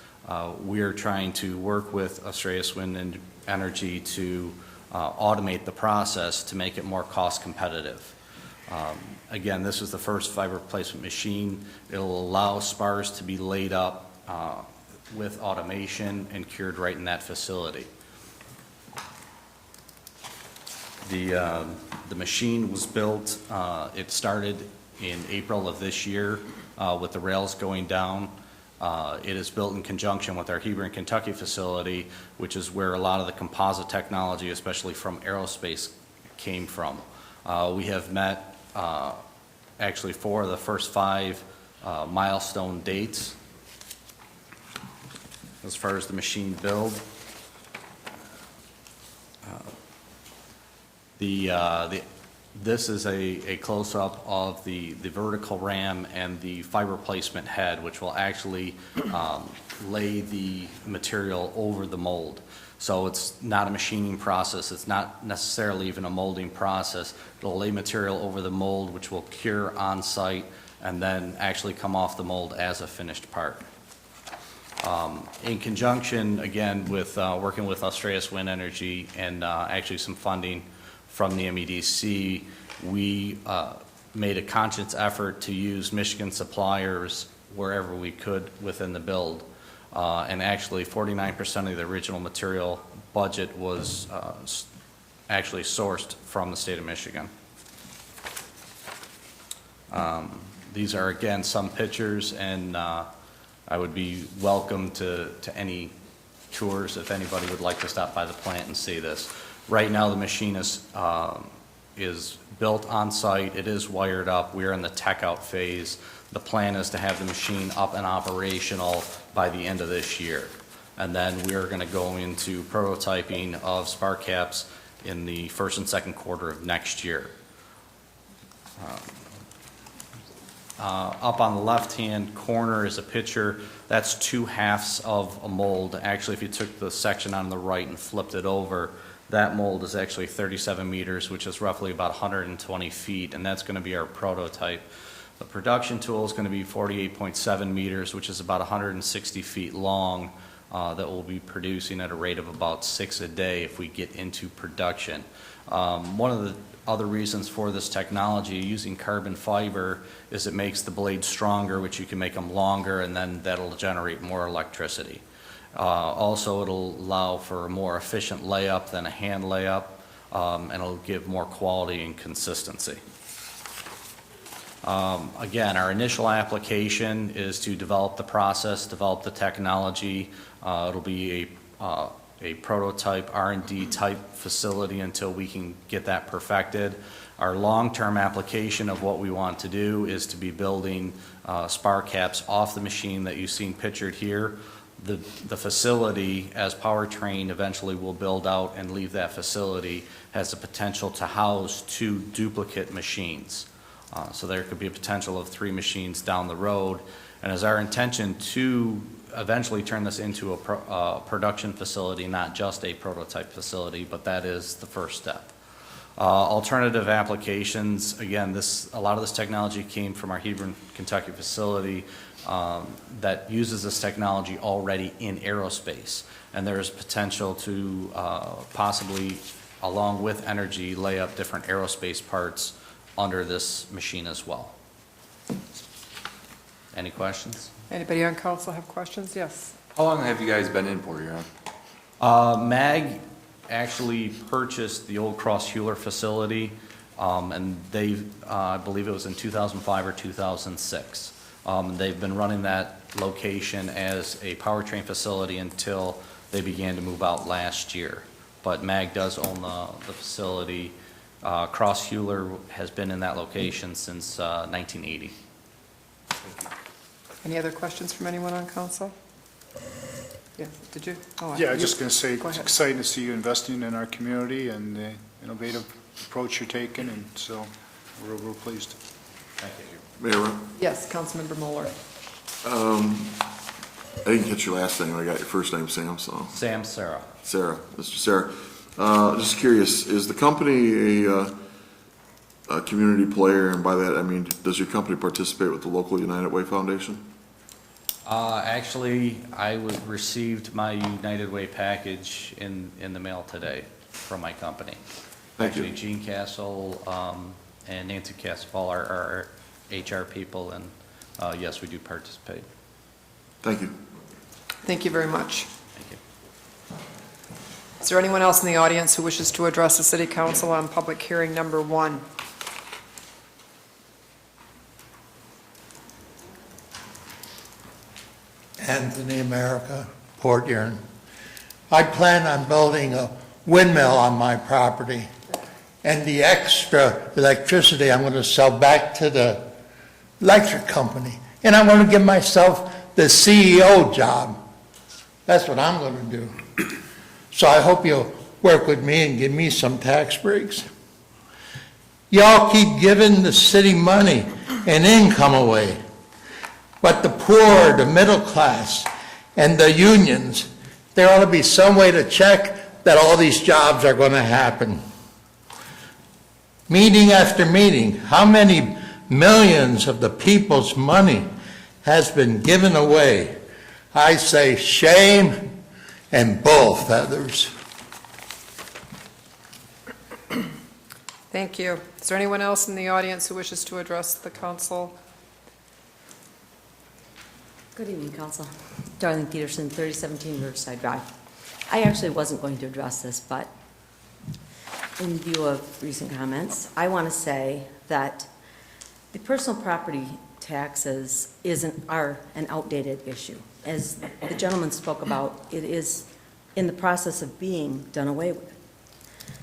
we're trying to work with Australis Wind Energy to automate the process to make it more cost competitive. Again, this is the first fiber placement machine. It'll allow spars to be laid up with automation and cured right in that facility. The machine was built, it started in April of this year with the rails going down. It is built in conjunction with our Huron, Kentucky facility, which is where a lot of the composite technology, especially from aerospace, came from. We have met actually 4 of the first 5 milestone dates as far as the machine build. This is a close-up of the vertical ram and the fiber placement head, which will actually lay the material over the mold. So it's not a machining process. It's not necessarily even a molding process. It'll lay material over the mold, which will cure on site and then actually come off the mold as a finished part. In conjunction, again, with working with Australis Wind Energy and actually some funding from the MEDC, we made a conscious effort to use Michigan suppliers wherever we could within the build. And actually 49% of the original material budget was actually sourced from the state of Michigan. These are, again, some pictures, and I would be welcome to any tours if anybody would like to stop by the plant and see this. Right now the machine is built on site. It is wired up. We are in the tech out phase. The plan is to have the machine up and operational by the end of this year. And then we are going to go into prototyping of spar caps in the first and second quarter of next year. Up on the left-hand corner is a picture. That's 2 halves of a mold. Actually, if you took the section on the right and flipped it over, that mold is actually 37 meters, which is roughly about 120 feet, and that's going to be our prototype. The production tool is going to be 48.7 meters, which is about 160 feet long, that we'll be producing at a rate of about 6 a day if we get into production. One of the other reasons for this technology using carbon fiber is it makes the blades stronger, which you can make them longer, and then that'll generate more electricity. Also, it'll allow for a more efficient layup than a hand layup, and it'll give more quality and consistency. Again, our initial application is to develop the process, develop the technology. It'll be a prototype R&D type facility until we can get that perfected. Our long-term application of what we want to do is to be building spar caps off the machine that you've seen pictured here. The facility, as powertrain eventually will build out and leave that facility, has the potential to house 2 duplicate machines. So there could be a potential of 3 machines down the road. And it's our intention to eventually turn this into a production facility, not just a prototype facility, but that is the first step. Alternative applications, again, a lot of this technology came from our Huron, Kentucky facility that uses this technology already in aerospace. And there's potential to possibly, along with energy, lay up different aerospace parts under this machine as well. Any questions? Anybody on council have questions? Yes. How long have you guys been in Port Huron? MAG actually purchased the old Cross Huler facility, and they, I believe it was in 2005 or 2006. They've been running that location as a powertrain facility until they began to move out last year. But MAG does own the facility. Cross Huler has been in that location since 1980. Any other questions from anyone on council? Yeah, did you? Oh, Yeah, I was just going to say, Go it's ahead. exciting to see you investing in our community and the innovative approach you're taking, and so we're real pleased. Thank you. Mayor, Yes, Councilmember Moeller. I didn't catch your last name. I got your first name, Sam, so. Sam Sarah. Sarah, Mr. Sarah. Just curious, is the company a community player? And by that, I mean, does your company participate with the local United Way Foundation? Actually, I received my United Way package in the mail today from my company. Thank you. Actually, Gene Castle and Nancy Castle are our HR people, and yes, we do participate. Thank you. Thank you very much. Thank you. Is there anyone else in the audience who wishes to address the City Council on public hearing number 1? Anthony America, Port Huron. I plan on building a windmill on my property, and the extra electricity I'm going to sell back to the electric company, and I'm going to give myself the CEO job. That's what I'm going to do. So I hope you'll work with me and give me some tax breaks. Y'all keep giving the city money and income away, but the poor, the middle class, and the unions, there ought to be some way to check that all these jobs are going to happen. Meeting after meeting, how many millions of the people's money has been given away? I say shame and bull feathers. Thank you. Is there anyone else in the audience who wishes to address the council? Good evening, Council. Darlene Peterson, 3017 Riverside Drive. I actually wasn't going to address this, but in view of recent comments, I want to say that the personal property taxes are an outdated issue. As the gentleman spoke about, it is in the process of being done away with.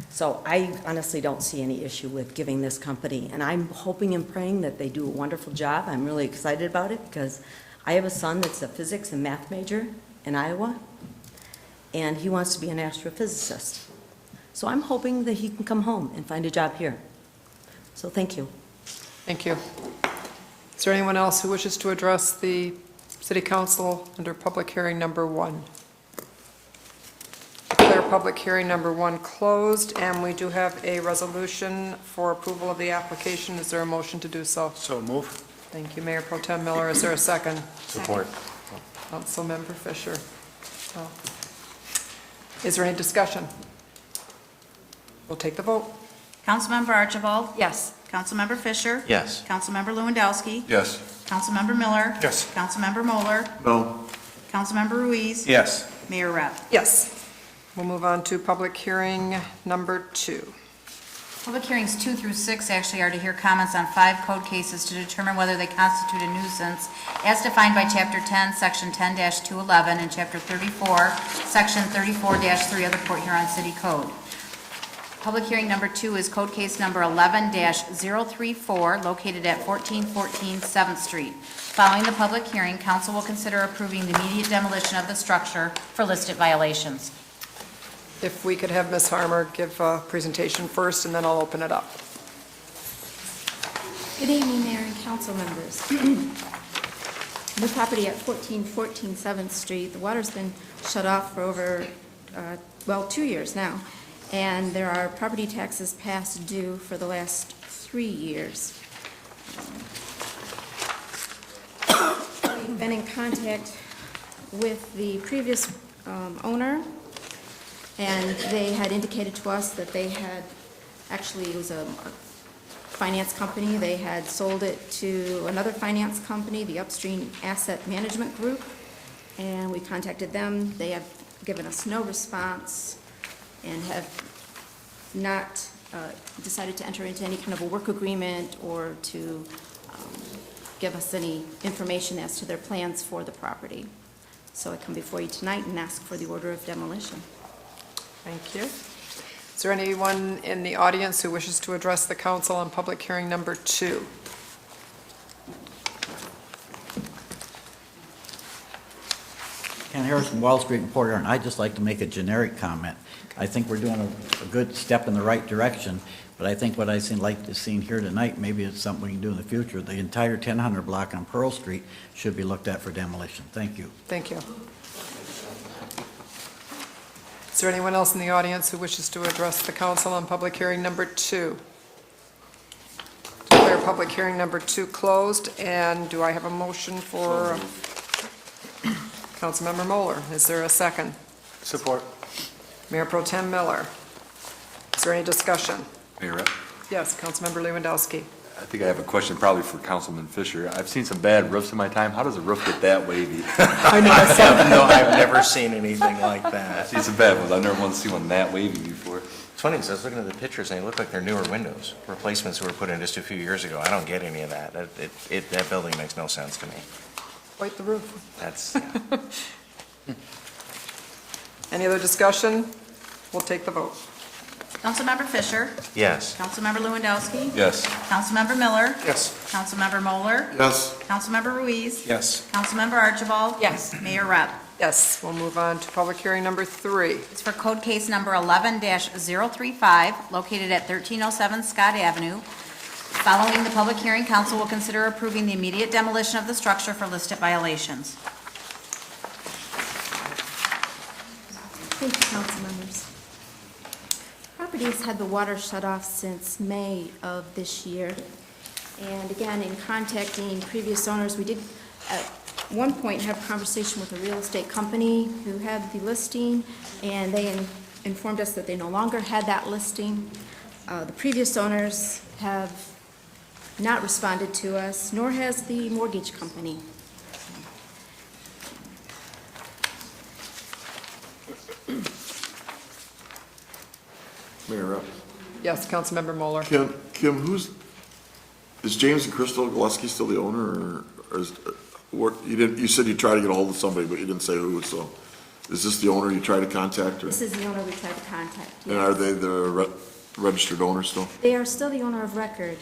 So I honestly don't see any issue with giving this company, and I'm hoping and praying that they do a wonderful job. I'm really excited about it because I have a son that's a physics and math major in Iowa, and he wants to be an astrophysicist. So I'm hoping that he can come home and find a job here. So thank you. Thank you. Is there anyone else who wishes to address the City Council under public hearing number 1? Declare public hearing number 1 closed, and we do have a resolution for approval of the application. Is there a motion to do so? So move. Thank you, Mayor Pro Tem Miller. Is there a second? Support. Councilmember Fisher. Oh. Is there any discussion? We'll take the vote. Councilmember Archibald? Yes. Councilmember Fisher? Yes. Councilmember Lewandowski? Yes. Councilmember Miller? Yes. Councilmember Moeller? No. Councilmember Ruiz? Yes. Mayor Rep. Yes. We'll move on to public hearing number 2. Public hearings 2 through 6 actually are to hear comments on 5 code cases to determine whether they constitute a nuisance as defined by Chapter 10, Section 10-211, and Chapter 34, Section 34-3 of the Port Huron City Code. Public hearing number 2 is code case number 11-034, located at 1414 7th Street. Following the public hearing, council will consider approving the immediate demolition of the structure for listed violations. If we could have Ms. Harmer give a presentation first, and then I'll open it up. Good evening, Mayor and council members. New property at 1414 7th Street. The water's been shut off for over, 2 years now, and there are property taxes past due for the last 3 years. We've been in contact with the previous owner, and they had indicated to us that they had, actually it was a finance company, they had sold it to another finance company, the Upstream Asset Management Group, and we contacted them. They have given us no response and have not decided to enter into any kind of a work agreement or to give us any information as to their plans for the property. So I come before you tonight and ask for the order of demolition. Thank you. Is there anyone in the audience who wishes to address the council on public hearing number 2? Ken Harris from Wall Street in Port Huron. I'd just like to make a generic comment. I think we're doing a good step in the right direction, but I think what I like to see here tonight, maybe it's something we can do in the future. The entire 1000 block on Pearl Street should be looked at for demolition. Thank you. Thank you. Is there anyone else in the audience who wishes to address the council on public hearing number 2? Declare public hearing number 2 closed, and do I have a motion for Councilmember Moeller? Is there a second? Support. Mayor Pro Tem Miller. Is there any discussion? Mayor Rep, Yes, Councilmember Lewandowski. I think I have a question probably for Councilman Fisher. I've seen some bad roofs in my time. How does a roof get that wavy? I know, I saw that. No, I've never seen anything like I've that. seen some bad ones. I've never once seen one that wavy before. It's funny, because I was looking at the pictures, and they look like they're newer windows, replacements that were put in just a few years ago. I don't get any of that. That building makes no sense to me. Quite the roof. That's, Any other discussion? We'll take the vote. Councilmember Fisher. yes. Councilmember Lewandowski. Yes. Councilmember Miller. Yes. Councilmember Moeller. Yes. Councilmember Ruiz. Yes. Councilmember Archibald. Yes. Mayor Rep. Yes, we'll move on to public hearing number 3. It's for code case number 11-035, located at 1307 Scott Avenue. Following the public hearing, council will consider approving the immediate demolition of the structure for listed violations. Thank you, council members. Property has had the water shut off since May of this year. And again, in contacting previous owners, we did at one point have a conversation with a real estate company who had the listing, and they informed us that they no longer had that listing. The previous owners have not responded to us, nor has the mortgage company. Mayor Rep. Yes, Councilmember Moeller. Kim, is James and Crystal Gillespie still the owner, or is, you said you tried to get a hold of somebody, but you didn't say who, so is this the owner you tried to contact, or? This is the owner we tried to contact. And yes. are they the registered owner still? They are still the owner of record.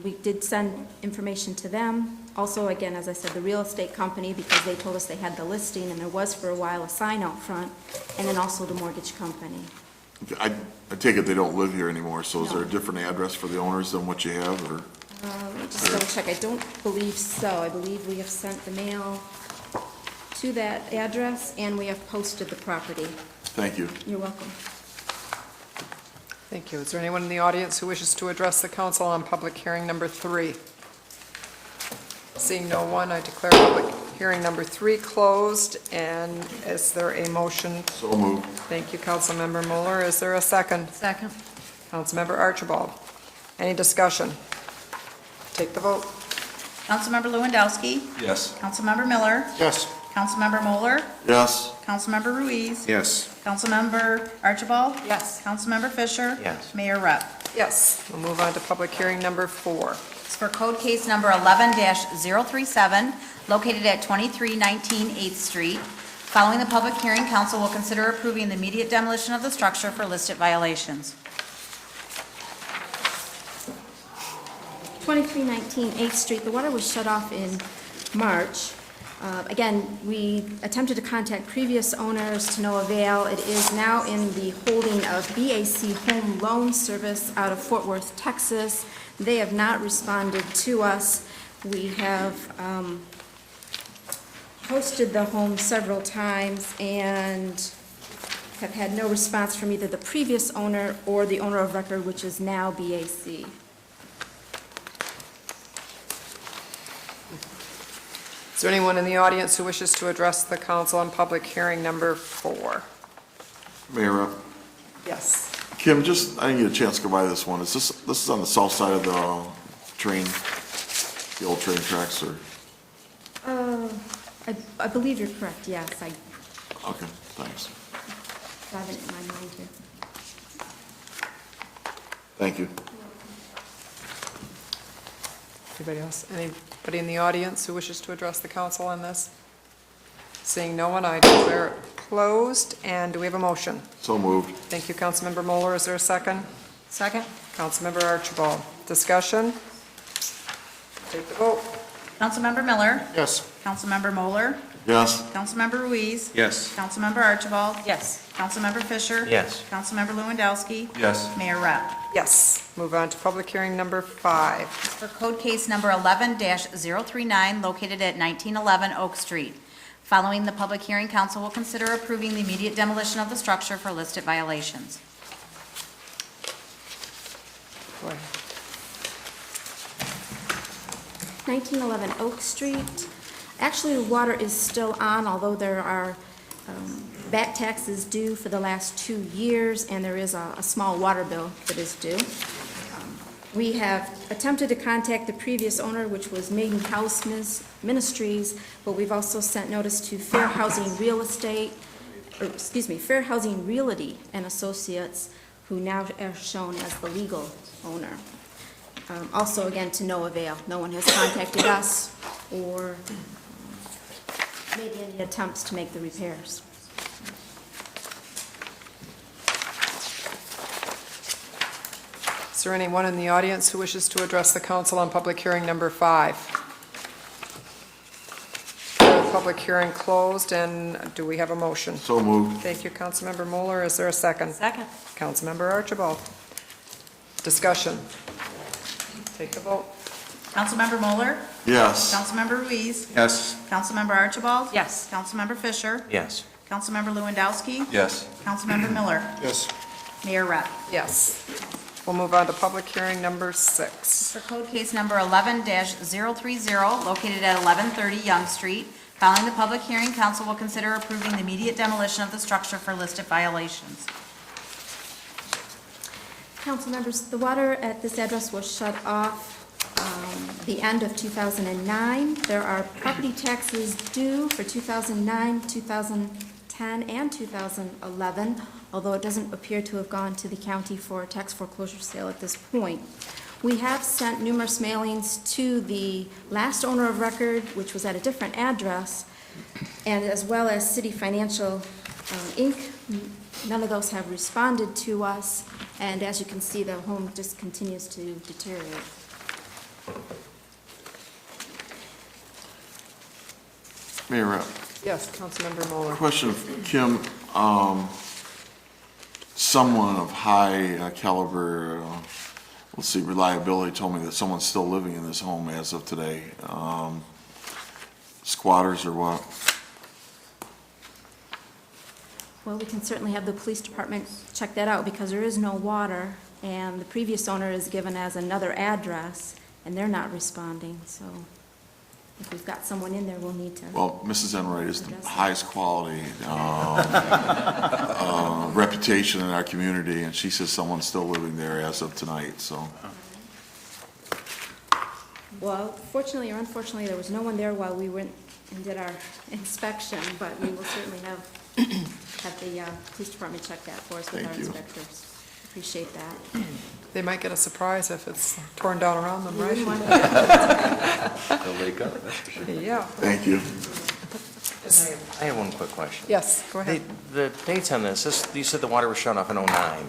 We did send information to them. Also, again, as I said, the real estate company, because they told us they had the listing, and there was for a while a sign out front, and then also the mortgage company. I take it they don't live here anymore, so is No. there a different address for the owners than what you have, or? Let me just double check. I don't believe so. I believe we have sent the mail to that address, and we have posted the property. Thank you. You're welcome. Thank you. Is there anyone in the audience who wishes to address the council on public hearing number 3? Seeing no one, I declare public hearing number 3 closed, and is there a motion? So moved. Thank you, Councilmember Mueller. Is there a second? Second. Councilmember Archibald. Any discussion? Take the vote. Councilmember Lewandowski. Yes. Councilmember Miller. Yes. Councilmember Moeller? Yes. Councilmember Ruiz? Yes. Councilmember Archibald? Yes. Councilmember Fisher? Yes. Mayor Rep. Yes. We'll move on to public hearing number 4. It's for code case number 11-037, located at 2319 8th Street. Following the public hearing, council will consider approving the immediate demolition of the structure for listed violations. 2319 8th Street, the water was shut off in March. Again, we attempted to contact previous owners to no avail. It is now in the holding of BAC Home Loan Service out of Fort Worth, Texas. They have not responded to us. We have hosted the home several times and have had no response from either the previous owner or the owner of record, which is now BAC. Is there anyone in the audience who wishes to address the council on public hearing number 4? Mayor Rep. Yes. Kim, I didn't get a chance to go by this one. This is on the south side of the train, the old train tracks, or? I believe you're correct, yes. I Okay, thanks. have it in my mind here. Thank you. Anybody else? Anybody in the audience who wishes to address the council on this? Seeing no one, I declare it closed. And do we have a motion? So moved. Thank you, Councilmember Moeller. Is there a second? Second. Councilmember Archibald. Discussion? Take the vote. Councilmember Miller? Yes. Councilmember Moeller? Yes. Councilmember Ruiz? Yes. Councilmember Archibald? Yes. Councilmember Fisher? Yes. Councilmember Lewandowski? Yes. Mayor Rep. Yes. Move on to public hearing number 5. For code case number 11-039, located at 1911 Oak Street. Following the public hearing, council will consider approving the immediate demolition of the structure for listed violations. Go ahead. 1911 Oak Street. Actually, the water is still on, although there are back taxes due for the last 2 years, and there is a small water bill that is due. We have attempted to contact the previous owner, which was Maiden House Ministries, but we've also sent notice to Fair Housing Fair Housing Realty and Associates, who now are shown as the legal owner. Also, again, to no avail. No one has contacted us or made any attempts to make the repairs. Is there anyone in the audience who wishes to address the council on public hearing number 5? Public hearing closed, and do we have a motion? So moved. Thank you, Councilmember Moeller. Is there a second? Second. Councilmember Archibald. Discussion. Take the vote. Councilmember Moeller? Yes. Councilmember Ruiz? Yes. Councilmember Archibald? Yes. Councilmember Fisher? Yes. Councilmember Lewandowski? Yes. Councilmember Miller? Yes. Mayor Rep. Yes. We'll move on to public hearing number 6. For code case number 11-030, located at 1130 Young Street. Following the public hearing, council will consider approving the immediate demolition of the structure for listed violations. Council members, the water at this address was shut off the end of 2009. There are property taxes due for 2009, 2010, and 2011, although it doesn't appear to have gone to the county for a tax foreclosure sale at this point. We have sent numerous mailings to the last owner of record, which was at a different address, and as well as City Financial Inc. None of those have responded to us, and as you can see, the home just continues to deteriorate. Mayor Rep. Yes, Councilmember Moeller. Question, Kim. Someone of high caliber, let's see, reliability told me that someone's still living in this home as of today. Squatters or what? Well, we can certainly have the police department check that out because there is no water, and the previous owner is given as another address, and they're not responding, so if we've got someone in there, we'll need to. Well, Mrs. Enright is the highest quality reputation in our community, and she says someone's still living there as of tonight, so. Well, fortunately or unfortunately, there was no one there while we went and did our inspection, but we will certainly have the police department check that for us with our Thank you. inspectors. Appreciate that. They might get a surprise if it's torn down around them, right? They'll wake up, that's for sure. Yeah. Thank you. I have one quick question. Yes, go ahead. The dates on this, you said the water was shut off in '09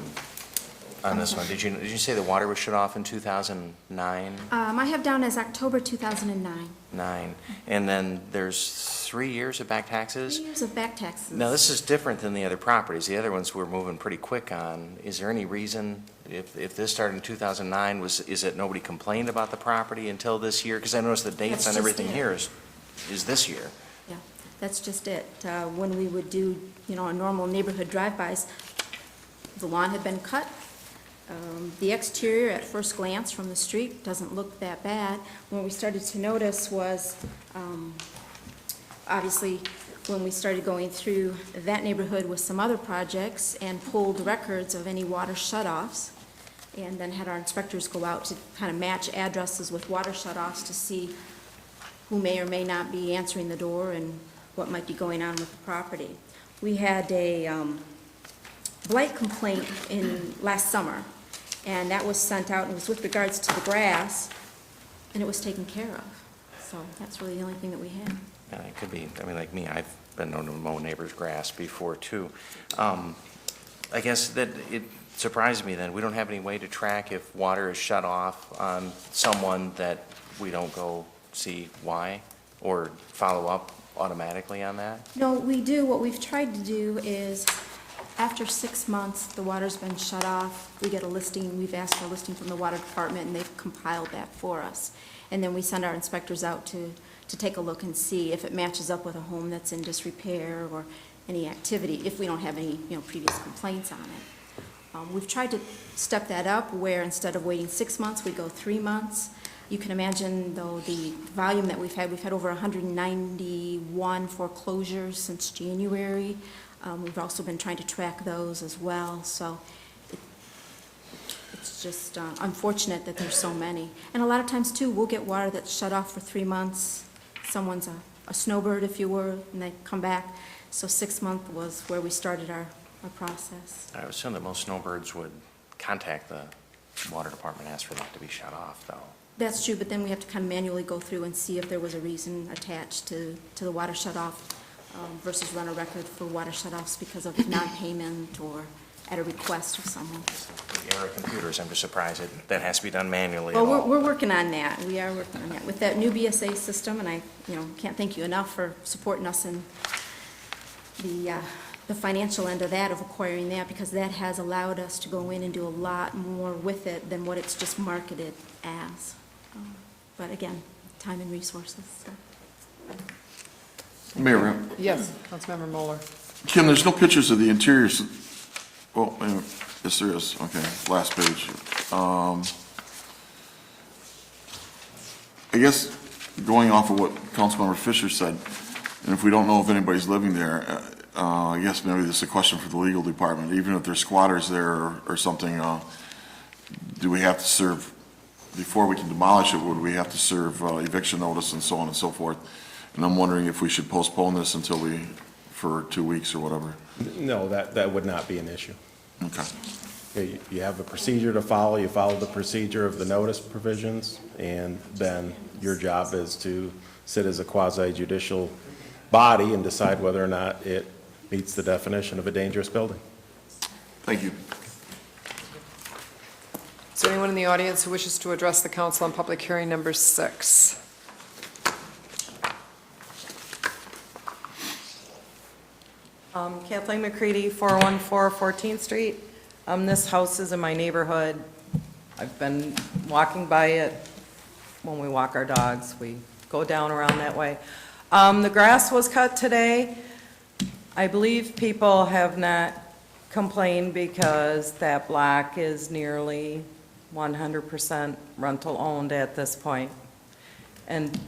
on this one. Did you say the water was shut off in 2009? I have down as October 2009. 9. And then there's 3 years of back taxes? 3 years of back taxes. Now, this is different than the other properties. The other ones we're moving pretty quick on. Is there any reason, if this started in 2009, is it nobody complained about the property until this year? Because I noticed the dates That's on just everything it. here is this year. Yeah, that's just it. When we would do, a normal neighborhood drive-bys, the lawn had been cut. The exterior, at first glance from the street, doesn't look that bad. What we started to notice was, obviously, when we started going through that neighborhood with some other projects and pulled records of any water shutoffs, and then had our inspectors go out to kind of match addresses with water shutoffs to see who may or may not be answering the door and what might be going on with the property. We had a blight complaint last summer, and that was sent out, and it was with regards to the grass, and it was taken care of. So that's really the only thing that we had. Yeah, it could be, like me, I've been known to mow neighbors' grass before, too. I guess that it surprised me then, we don't have any way to track if water is shut off on someone that we don't go see why, or follow up automatically on that? No, we do. What we've tried to do is, after 6 months, the water's been shut off, we get a listing, we've asked for a listing from the water department, and they've compiled that for us. And then we send our inspectors out to take a look and see if it matches up with a home that's in disrepair or any activity, if we don't have any, previous complaints on it. We've tried to step that up, where instead of waiting 6 months, we go 3 months. You can imagine, though, the volume that we've had over 191 foreclosures since January. We've also been trying to track those as well, so it's just unfortunate that there's so many. And a lot of times, too, we'll get water that's shut off for 3 months. Someone's a snowbird, if you were, and they come back. So 6 months was where we started our process. I would assume that most snowbirds would contact the water department and ask for that to be shut off, though. That's true, but then we have to kind of manually go through and see if there was a reason attached to the water shut-off versus run a record for water shut-offs because of non-payment or at a request of someone. The era of computers, I'm just surprised that has to be done manually. Well, we're working on that. We are working on that. With that new BSA system, and I can't thank you enough for supporting us in the financial end of that, of acquiring that, because that has allowed us to go in and do a lot more with it than what it's just marketed as. But again, time and resources. So. Mayor. Yes, Councilmember Moeller. Kim, there's no pictures of the interiors. Well, yes, there is. Okay, last page. I guess going off of what Councilmember Fisher said, and if we don't know if anybody's living there, I guess maybe this is a question for the legal department. Even if there's squatters there or something, do we have to serve, before we can demolish it, would we have to serve eviction notice and so on and so forth? And I'm wondering if we should postpone this for 2 weeks or whatever. No, that would not be an issue. Okay. You have a procedure to follow, you follow the procedure of the notice provisions, and then your job is to sit as a quasi-judicial body and decide whether or not it meets the definition of a dangerous building. Thank you. Is there anyone in the audience who wishes to address the council on public hearing number 6? Kathleen McCready, 414 14th Street. This house is in my neighborhood. I've been walking by it when we walk our dogs. We go down around that way. The grass was cut today. I believe people have not complained because that block is nearly 100% rental owned at this point. And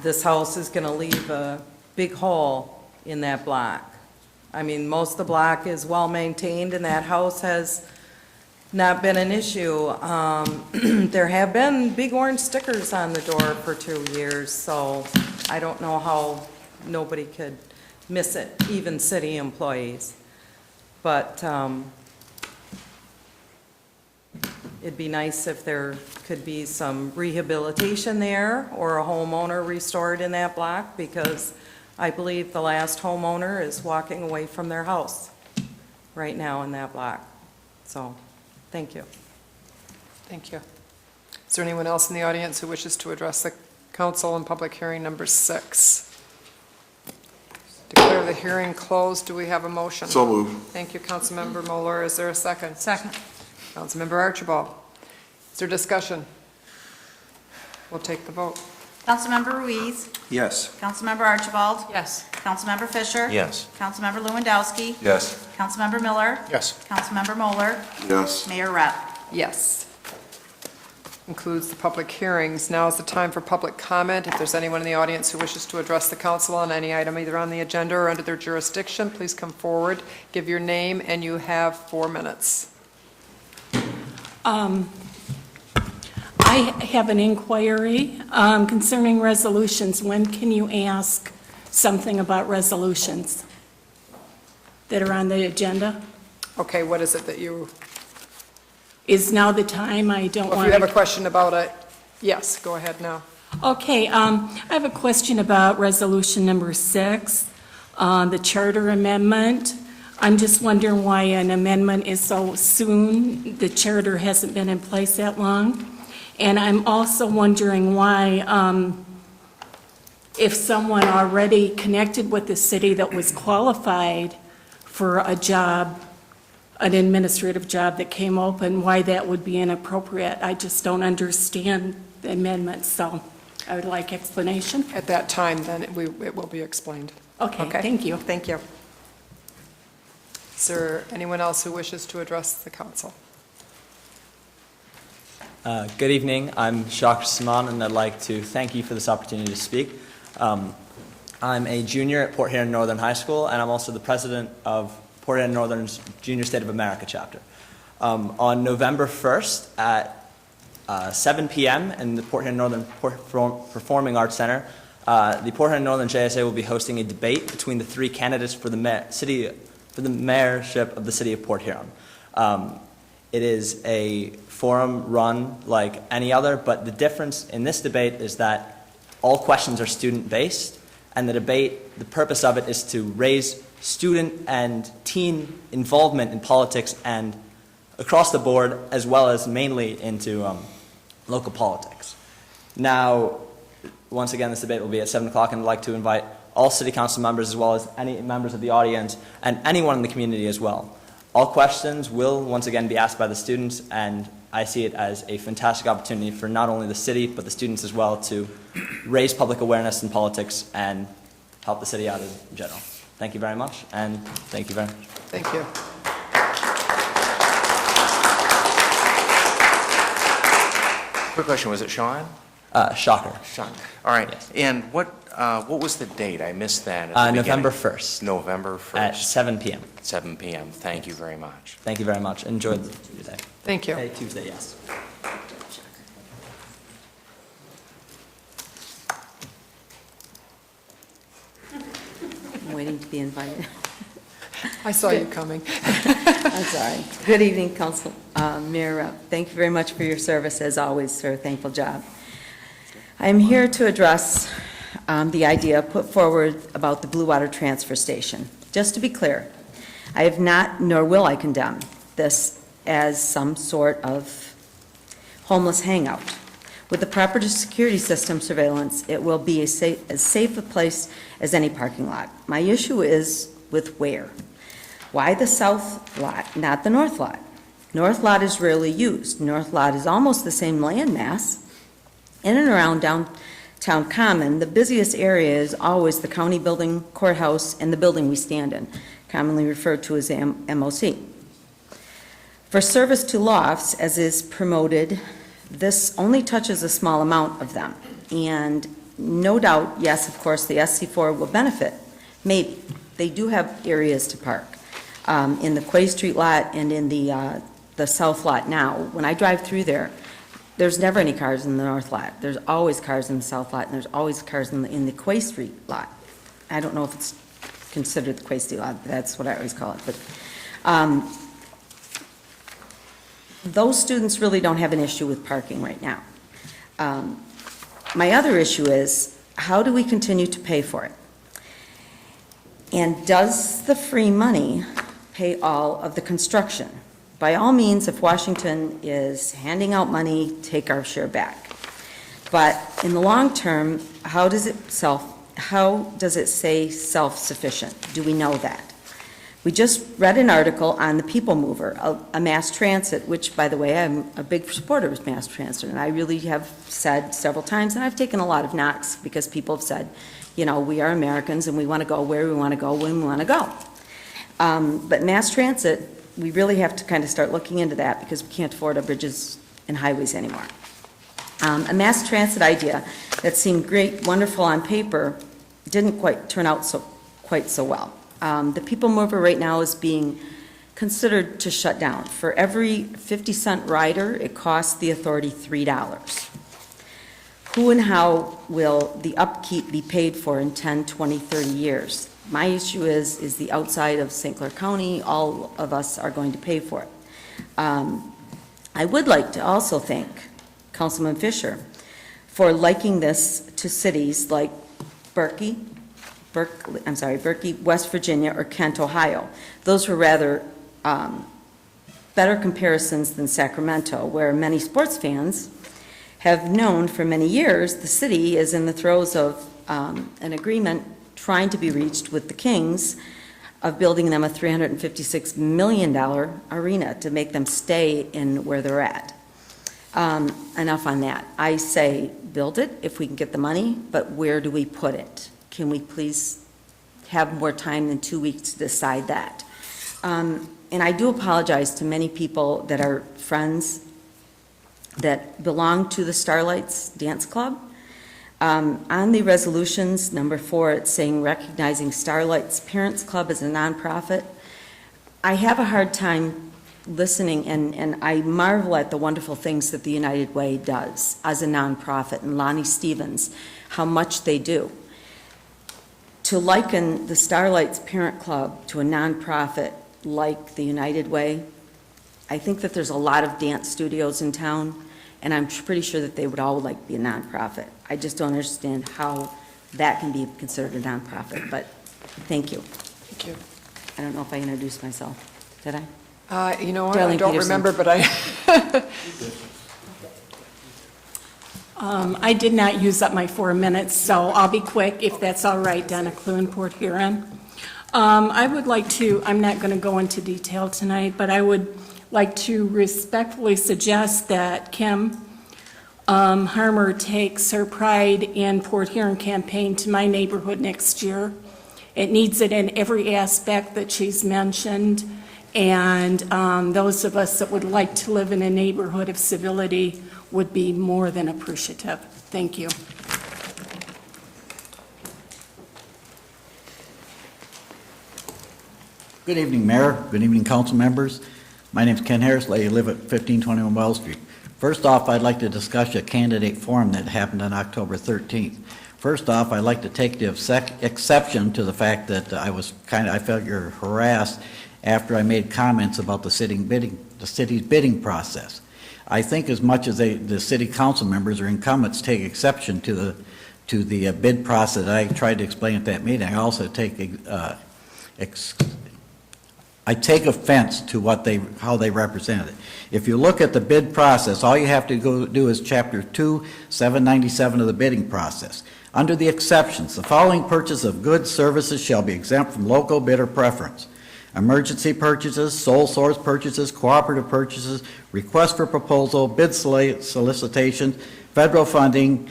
this house is going to leave a big hole in that block. I mean, most of the block is well maintained and that house has not been an issue. There have been big orange stickers on the door for 2 years, so I don't know how nobody could miss it, even city employees. But it'd be nice if there could be some rehabilitation there or a homeowner restored in that block, because I believe the last homeowner is walking away from their house right now in that block. So, thank you. Thank you. Is there anyone else in the audience who wishes to address the council on public hearing number 6? Declare the hearing closed. Do we have a motion? So moved. Thank you, Councilmember Mueller. Is there a second? Second. Councilmember Archibald. Is there discussion? We'll take the vote. Councilmember Ruiz. Yes. Councilmember Archibald. Yes. Councilmember Fisher. Yes. Councilmember Lewandowski. Yes. Councilmember Miller. Yes. Councilmember Moeller. Yes. Mayor Rep. Yes. Concludes the public hearings. Now is the time for public comment. If there's anyone in the audience who wishes to address the council on any item either on the agenda or under their jurisdiction, please come forward, give your name, and you have 4 minutes. I have an inquiry concerning resolutions. When can you ask something about resolutions that are on the agenda? Okay, what is it that you, Is now the time? I don't if want you to... have a question about it, yes, go ahead now. Okay, I have a question about resolution number 6, the charter amendment. I'm just wondering why an amendment is so soon. The charter hasn't been in place that long. And I'm also wondering why, if someone already connected with the city that was qualified for a job, an administrative job that came open, why that would be inappropriate. I just don't understand the amendment, so I would like explanation. At that time, then, it will be explained. Okay, thank you. Thank you. Is there anyone else who wishes to address the council? Good evening. I'm Jacques Simon, and I'd like to thank you for this opportunity to speak. I'm a junior at Port Huron Northern High School, and I'm also the president of Port Huron Northern's Junior State of America chapter. On November 1st at 7 p.m. in the Port Huron Northern Performing Arts Center, the Port Huron Northern JSA will be hosting a debate between the 3 candidates for the mayorship of the city of Port Huron. It is a forum run like any other, but the difference in this debate is that all questions are student-based, and the purpose of it is to raise student and teen involvement in politics and across the board, as well as mainly into local politics. Now, once again, this debate will be at 7 o'clock, and I'd like to invite all city council members, as well as any members of the audience, and anyone in the community as well. All questions will once again be asked by the students, and I see it as a fantastic opportunity for not only the city, but the students as well, to raise public awareness in politics and help the city out in general. Thank you very much, and thank you very much. Thank you. Quick question, was it Sean? Shocker. Sean. All right. Yes. And what was the date? I missed that at the November beginning. 1st. November 1st. At 7 p.m. 7 p.m. Thank you very much. Thank you very much. Enjoy your day. Thank you. Hey, Tuesday, yes. I'm waiting to be invited. I saw you coming. I'm sorry. Good evening, Council, Mayor. Thank you very much for your service, as always, for a thankful job. I'm here to address the idea put forward about the Blue Water Transfer Station. Just to be clear, I have not, nor will I condemn this as some sort of homeless hangout. With the proper security system surveillance, it will be as safe a place as any parking lot. My issue is with where. Why the south lot, not the north lot? North lot is rarely used. North lot is almost the same land mass. In and around downtown Common, the busiest area is always the county building, courthouse, and the building we stand in, commonly referred to as MOC. For service to lofts, as is promoted, this only touches a small amount of them. And no doubt, yes, of course, the SC4 will benefit. Maybe. They do have areas to park in the Quay Street lot and in the south lot now. When I drive through there, there's never any cars in the north lot. There's always cars in the south lot, and there's always cars in the Quay Street lot. I don't know if it's considered the Quay Street lot, but that's what I always call it. But those students really don't have an issue with parking right now. My other issue is, how do we continue to pay for it? And does the free money pay all of the construction? By all means, if Washington is handing out money, take our share back. But in the long term, how does it say self-sufficient? Do we know that? We just read an article on the People Mover, a mass transit, which, by the way, I'm a big supporter of mass transit, and I really have said several times, and I've taken a lot of knocks because people have said, you know, we are Americans and we want to go where we want to go when we want to go. But mass transit, we really have to kind of start looking into that because we can't afford our bridges and highways anymore. A mass transit idea that seemed great, wonderful on paper, didn't quite turn out quite so well. The People Mover right now is being considered to shut down. For every 50-cent rider, it costs the authority $3. Who and how will the upkeep be paid for in 10, 20, 30 years? My issue is the outside of St. Clair County, all of us are going to pay for it. I would like to also thank Councilman Fisher for liking this to cities like Berkey, West Virginia, or Kent, Ohio. Those were rather better comparisons than Sacramento, where many sports fans have known for many years the city is in the throes of an agreement trying to be reached with the Kings of building them a $356 million arena to make them stay in where they're at. Enough on that. I say build it if we can get the money, but where do we put it? Can we please have more time than 2 weeks to decide that? And I do apologize to many people that are friends that belong to the Starlights Dance Club. On the resolutions, number 4, it's saying recognizing Starlights Parents Club as a nonprofit. I have a hard time listening, and I marvel at the wonderful things that the United Way does as a nonprofit, and Lonnie Stevens, how much they do. To liken the Starlights Parent Club to a nonprofit like the United Way, I think that there's a lot of dance studios in town, and I'm pretty sure that they would all like to be a nonprofit. I just don't understand how that can be considered a nonprofit, but thank you. Thank you. I don't know if I introduced myself. Did I? You know what, I don't remember, but I did not use up my 4 minutes, so I'll be quick, if that's all right, Donna Clune, Port Huron. I would like to, I'm not going to go into detail tonight, but I would like to respectfully suggest that Kim Harmer takes her Pride in Port Huron campaign to my neighborhood next year. It needs it in every aspect that she's mentioned, and those of us that would like to live in a neighborhood of civility would be more than appreciative. Thank you. Good evening, Mayor. Good evening, council members. My name is Ken Harris. I live at 1521 Wells Street. First off, I'd like to discuss a candidate forum that happened on October 13th. First off, I'd like to take the exception to the fact that I felt you're harassed after I made comments about the city's bidding process. I think as much as the city council members or incumbents take exception to the bid process that I tried to explain at that meeting, I also take offense to how they represented it. If you look at the bid process, all you have to go do is Chapter 2, 797 of the bidding process. Under the exceptions, the following purchase of goods, services shall be exempt from local bidder preference: emergency purchases, sole source purchases, cooperative purchases, request for proposal, bid solicitation, federal funding,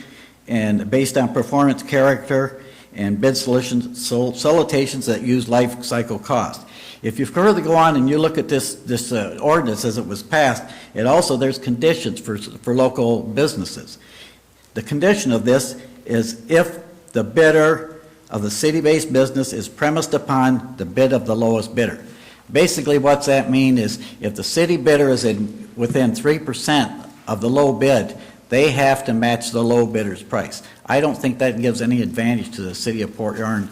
and based on performance character, and bid solicitations that use life cycle cost. If you further go on and you look at this ordinance as it was passed, there's conditions for local businesses. The condition of this is if the bidder of the city-based business is premised upon the bid of the lowest bidder. Basically, what's that mean is if the city bidder is within 3% of the low bid, they have to match the low bidder's price. I don't think that gives any advantage to the city of Port Huron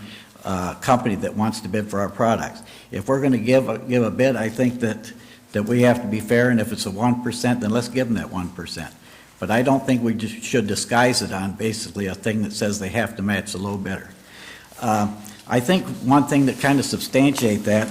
company that wants to bid for our products. If we're going to give a bid, I think that we have to be fair, and if it's a 1%, then let's give them that 1%. But I don't think we just should disguise it on basically a thing that says they have to match the low bidder. I think one thing that kind of substantiates that,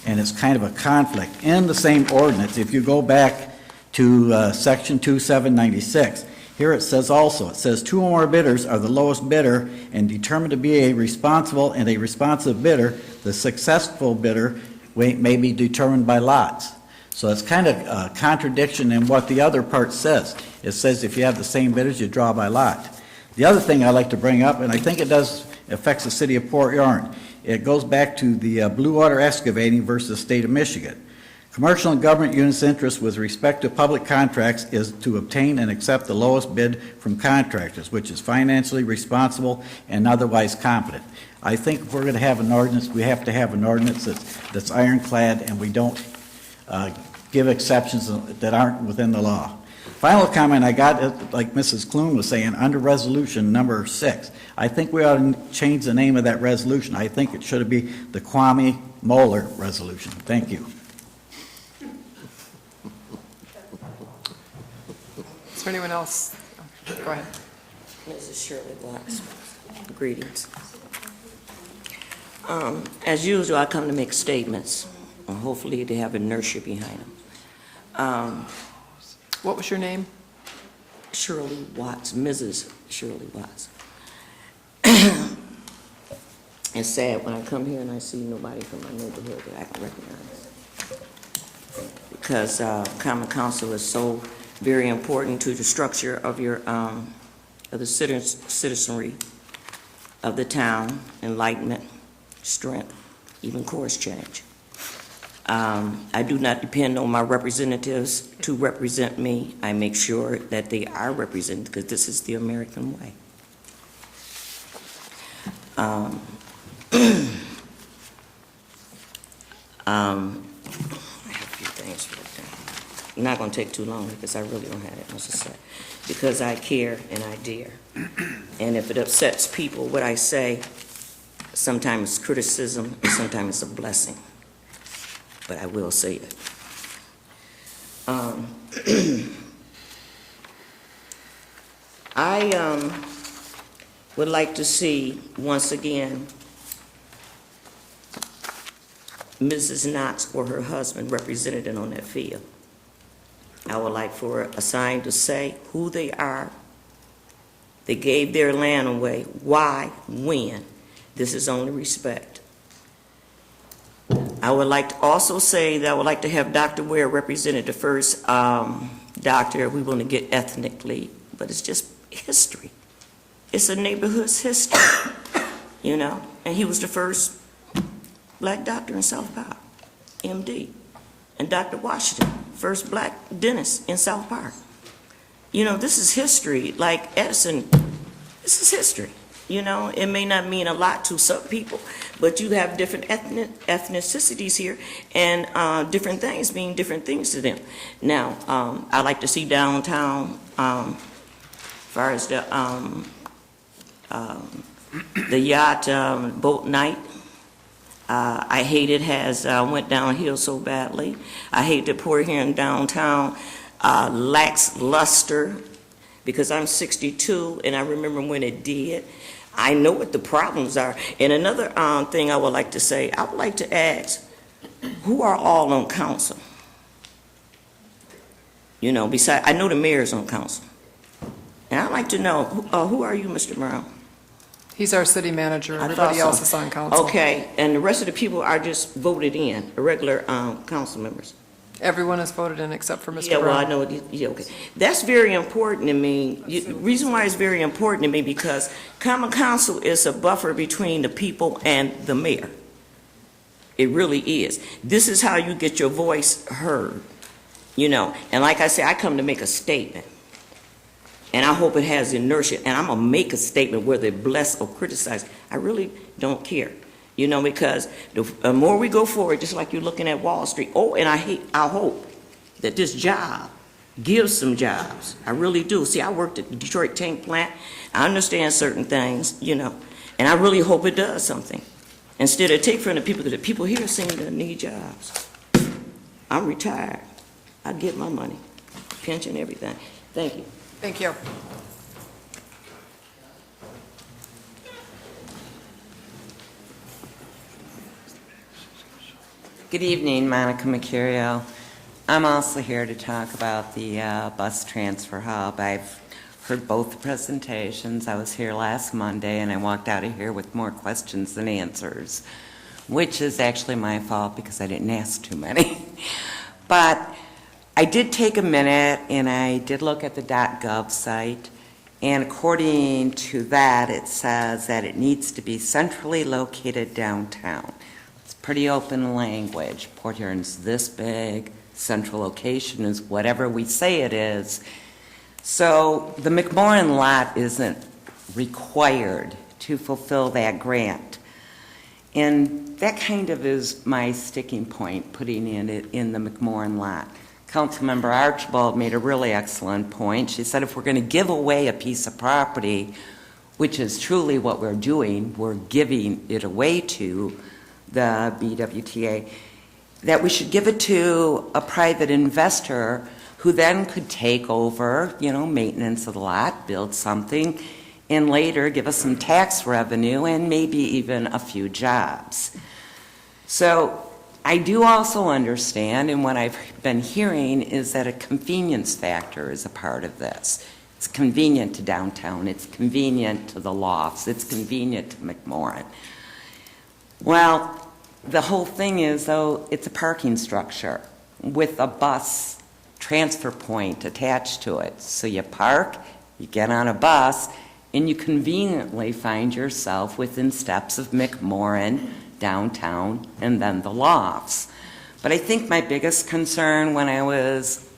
and it's kind of a conflict, in the same ordinance, if you go back to section 2796, here it says also, it says 2 or more bidders are the lowest bidder and determined to be a responsible and a responsive bidder. The successful bidder may be determined by lots. So it's kind of a contradiction in what the other part says. It says if you have the same bidders, you draw by lot. The other thing I like to bring up, and I think it does affects the city of Port Huron, it goes back to the Blue Water Excavating versus the state of Michigan. Commercial and government units' interest with respect to public contracts is to obtain and accept the lowest bid from contractors, which is financially responsible and otherwise competent. I think if we're going to have an ordinance, we have to have an ordinance that's ironclad, and we don't give exceptions that aren't within the law. Final comment I got, like Mrs. Kloon was saying, under resolution number 6, I think we ought to change the name of that resolution. I think it should be the Kwame Moeller resolution. Thank you. Is there anyone else? Go ahead. Mrs. Shirley Watts, greetings. As usual, I come to make statements. Hopefully they have inertia behind them. What was your name? Shirley Watts, Mrs. Shirley Watts. It's sad when I come here and I see nobody from my neighborhood that I can recognize. Because Common Council is so very important to the structure of your of the citizenry of the town, enlightenment, strength, even course change. I do not depend on my representatives to represent me. I make sure that they are represented because this is the American way. I have a few things for that. I'm not going to take too long because I really don't have that much to say. Because I care and I dare. And if it upsets people, what I say, sometimes it's criticism and sometimes it's a blessing. But I will say it. I would like to see, once again, Mrs. Knox or her husband represented on that field. I would like for a sign to say who they are. They gave their land away. Why? When? This is only respect. I would like to also say that I would like to have Dr. Ware represented, the first doctor. We want to get ethnically, but it's just history. It's a neighborhood's history, you know. And he was the first black doctor in South Park, MD. And Dr. Washington, first black dentist in South Park. You know, this is history. Like Edison, this is history. You know, it may not mean a lot to some people, but you have different ethnicities here, and different things mean different things to them. Now, I like to see downtown, as far as the yacht boat night. I hate it has went downhill so badly. I hate that Port Huron downtown lacks luster, because I'm 62 and I remember when it did. I know what the problems are. And another thing I would like to say, I would like to ask, who are all on council? You know, besides, I know the mayor's on council. And I'd like to know, who are you, Mr. Brown? He's our city manager. Everybody else is on council. Okay, and the rest of the people are just voted in, regular council members. Everyone is voted in except for Mr. Yeah, well, Brown. I know, yeah, okay. That's very important to me. The reason why it's very important to me, because Common Council is a buffer between the people and the mayor. It really is. This is how you get your voice heard, you know. And like I said, I come to make a statement. And I hope it has inertia. And I'm going to make a statement, whether it bless or criticize. I really don't care. You know, because the more we go forward, just like you're looking at Wall Street. Oh, and I hope that this job give some jobs. I really do. See, I worked at the Detroit tank plant. I understand certain things, you know, and I really hope it does something. Instead of take from the people, because the people here seem to need jobs. I'm retired. I get my money, pension, everything. Thank you. Thank you. Good evening, Monica Mercurio. I'm also here to talk about the bus transfer hub. I've heard both the presentations. I was here last Monday, and I walked out of here with more questions than answers, which is actually my fault because I didn't ask too many. But I did take a minute, and I did look at the .gov site, and according to that, it says that it needs to be centrally located downtown. It's pretty open language. Port Huron's this big. Central location is whatever we say it is. So the McMorran lot isn't required to fulfill that grant. And that kind of is my sticking point, putting it in the McMorran lot. Councilmember Archibald made a really excellent point. She said if we're going to give away a piece of property, which is truly what we're doing, we're giving it away to the BWTA, that we should give it to a private investor who then could take over, you know, maintenance of the lot, build something, and later give us some tax revenue and maybe even a few jobs. So I do also understand, and what I've been hearing is that a convenience factor is a part of this. It's convenient to downtown, it's convenient to the lofts, it's convenient to McMorran. Well, the whole thing is, though, it's a parking structure with a bus transfer point attached to it. So you park, you get on a bus, and you conveniently find yourself within steps of McMorran, downtown, and then the lofts. But I think my biggest concern when I was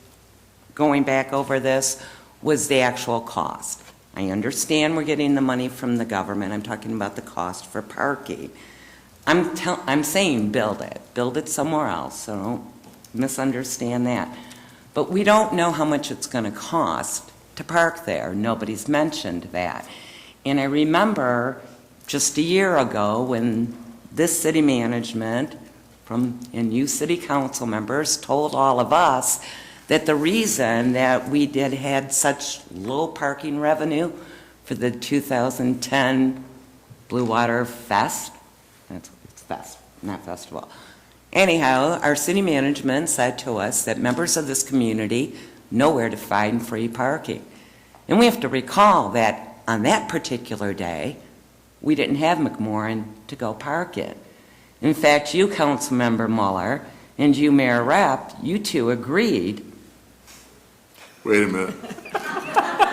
going back over this was the actual cost. I understand we're getting the money from the government. I'm talking about the cost for parking. I'm saying build it somewhere else, so don't misunderstand that. But we don't know how much it's going to cost to park there. Nobody's mentioned that. And I remember just a year ago when this city management and you city council members told all of us that the reason that we had such low parking revenue for the 2010 Blue Water Fest, it's Fest, not festival. Anyhow, our city management said to us that members of this community know where to find free parking. And we have to recall that on that particular day, we didn't have McMorran to go park in. In fact, you, Councilmember Muller, and you, Mayor Rapp, you two agreed. Wait a minute.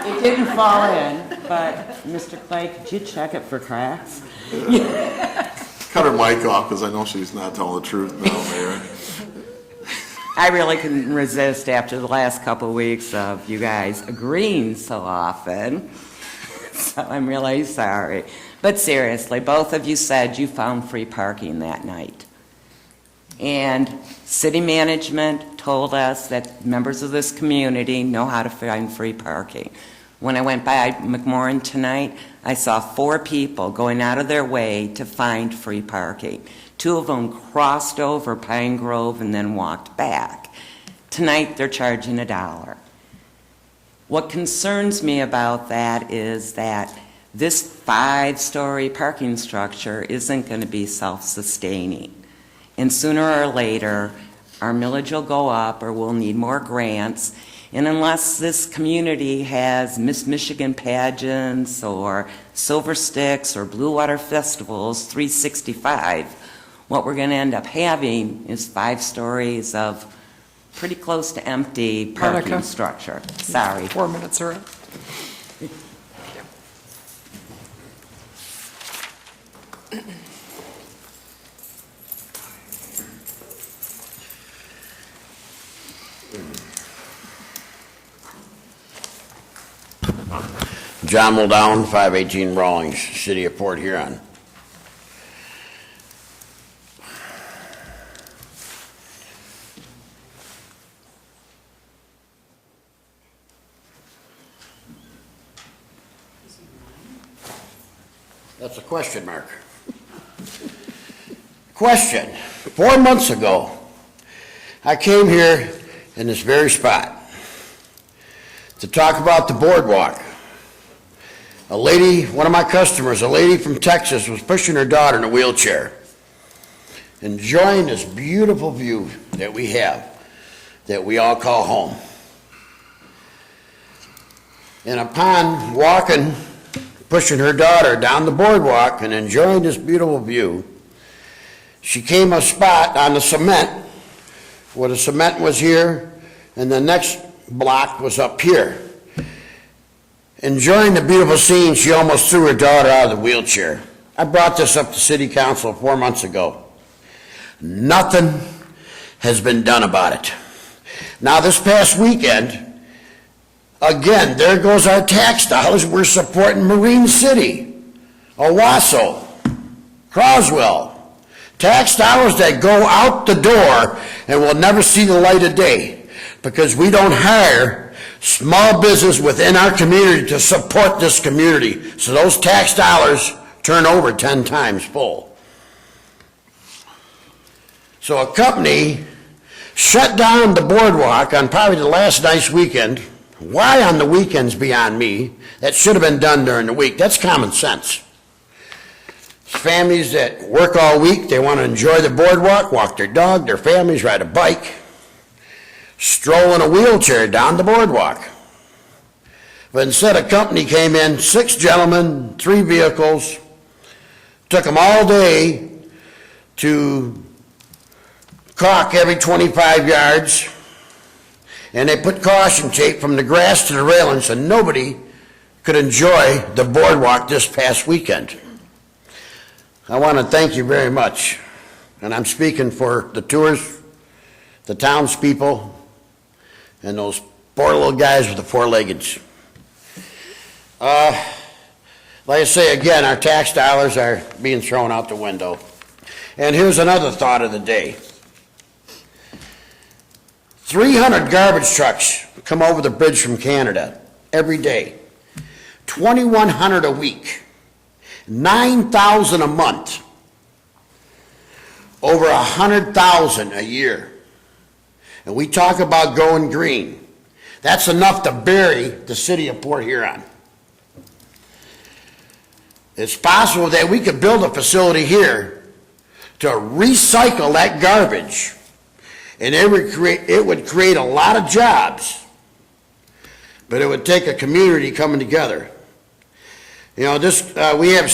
It didn't fall in, but Mr. Clay, could you check it for cracks? Cut her mic off because I know she's not telling the truth now, Mayor. I really couldn't resist after the last couple of weeks of you guys agreeing so often. So I'm really sorry. But seriously, both of you said you found free parking that night. And city management told us that members of this community know how to find free parking. When I went by McMorran tonight, I saw 4 people going out of their way to find free parking. 2 of them crossed over Pine Grove and then walked back. Tonight, they're charging $1. What concerns me about that is that this 5-story parking structure isn't going to be self-sustaining. And sooner or later, our millage will go up or we'll need more grants. And unless this community has Miss Michigan pageants or Silver Sticks or Blue Water Festivals 365, what we're going to end up having is 5 stories of pretty close to empty parking Monica, structure. Sorry. 4 minutes are up. John Muldown, 518 Rawlings, City of Port Huron. That's a question mark. Question. 4 months ago, I came here in this very spot to talk about the boardwalk. A lady, one of my customers, a lady from Texas, was pushing her daughter in a wheelchair, enjoying this beautiful view that we have, that we all call home. And upon walking, pushing her daughter down the boardwalk and enjoying this beautiful view, she came a spot on the cement, where the cement was here, and the next block was up here. Enjoying the beautiful scene, she almost threw her daughter out of the wheelchair. I brought this up to City Council 4 months ago. Nothing has been done about it. Now, this past weekend, again, there goes our tax dollars. We're supporting Marine City, Owasso, Croswell. Tax dollars that go out the door and will never see the light of day because we don't hire small business within our community to support this community. So those tax dollars turn over 10 times full. So a company shut down the boardwalk on probably the last nice weekend. Why on the weekends beyond me? That should have been done during the week. That's common sense. Families that work all week, they want to enjoy the boardwalk, walk their dog, their families, ride a bike, stroll in a wheelchair down the boardwalk. But instead, a company came in, 6 gentlemen, 3 vehicles, took them all day to caulk every 25 yards, and they put caution tape from the grass to the railing so nobody could enjoy the boardwalk this past weekend. I want to thank you very much, and I'm speaking for the tours, the townspeople, and those poor little guys with the 4-leggeds. Like I say again, our tax dollars are being thrown out the window. And here's another thought of the day. 300 garbage trucks come over the bridge from Canada every day. 2,100 a week. 9,000 a month. Over 100,000 a year. And we talk about going green. That's enough to bury the city of Port Huron. It's possible that we could build a facility here to recycle that garbage, and it would create a lot of jobs, but it would take a community coming together. You know, we have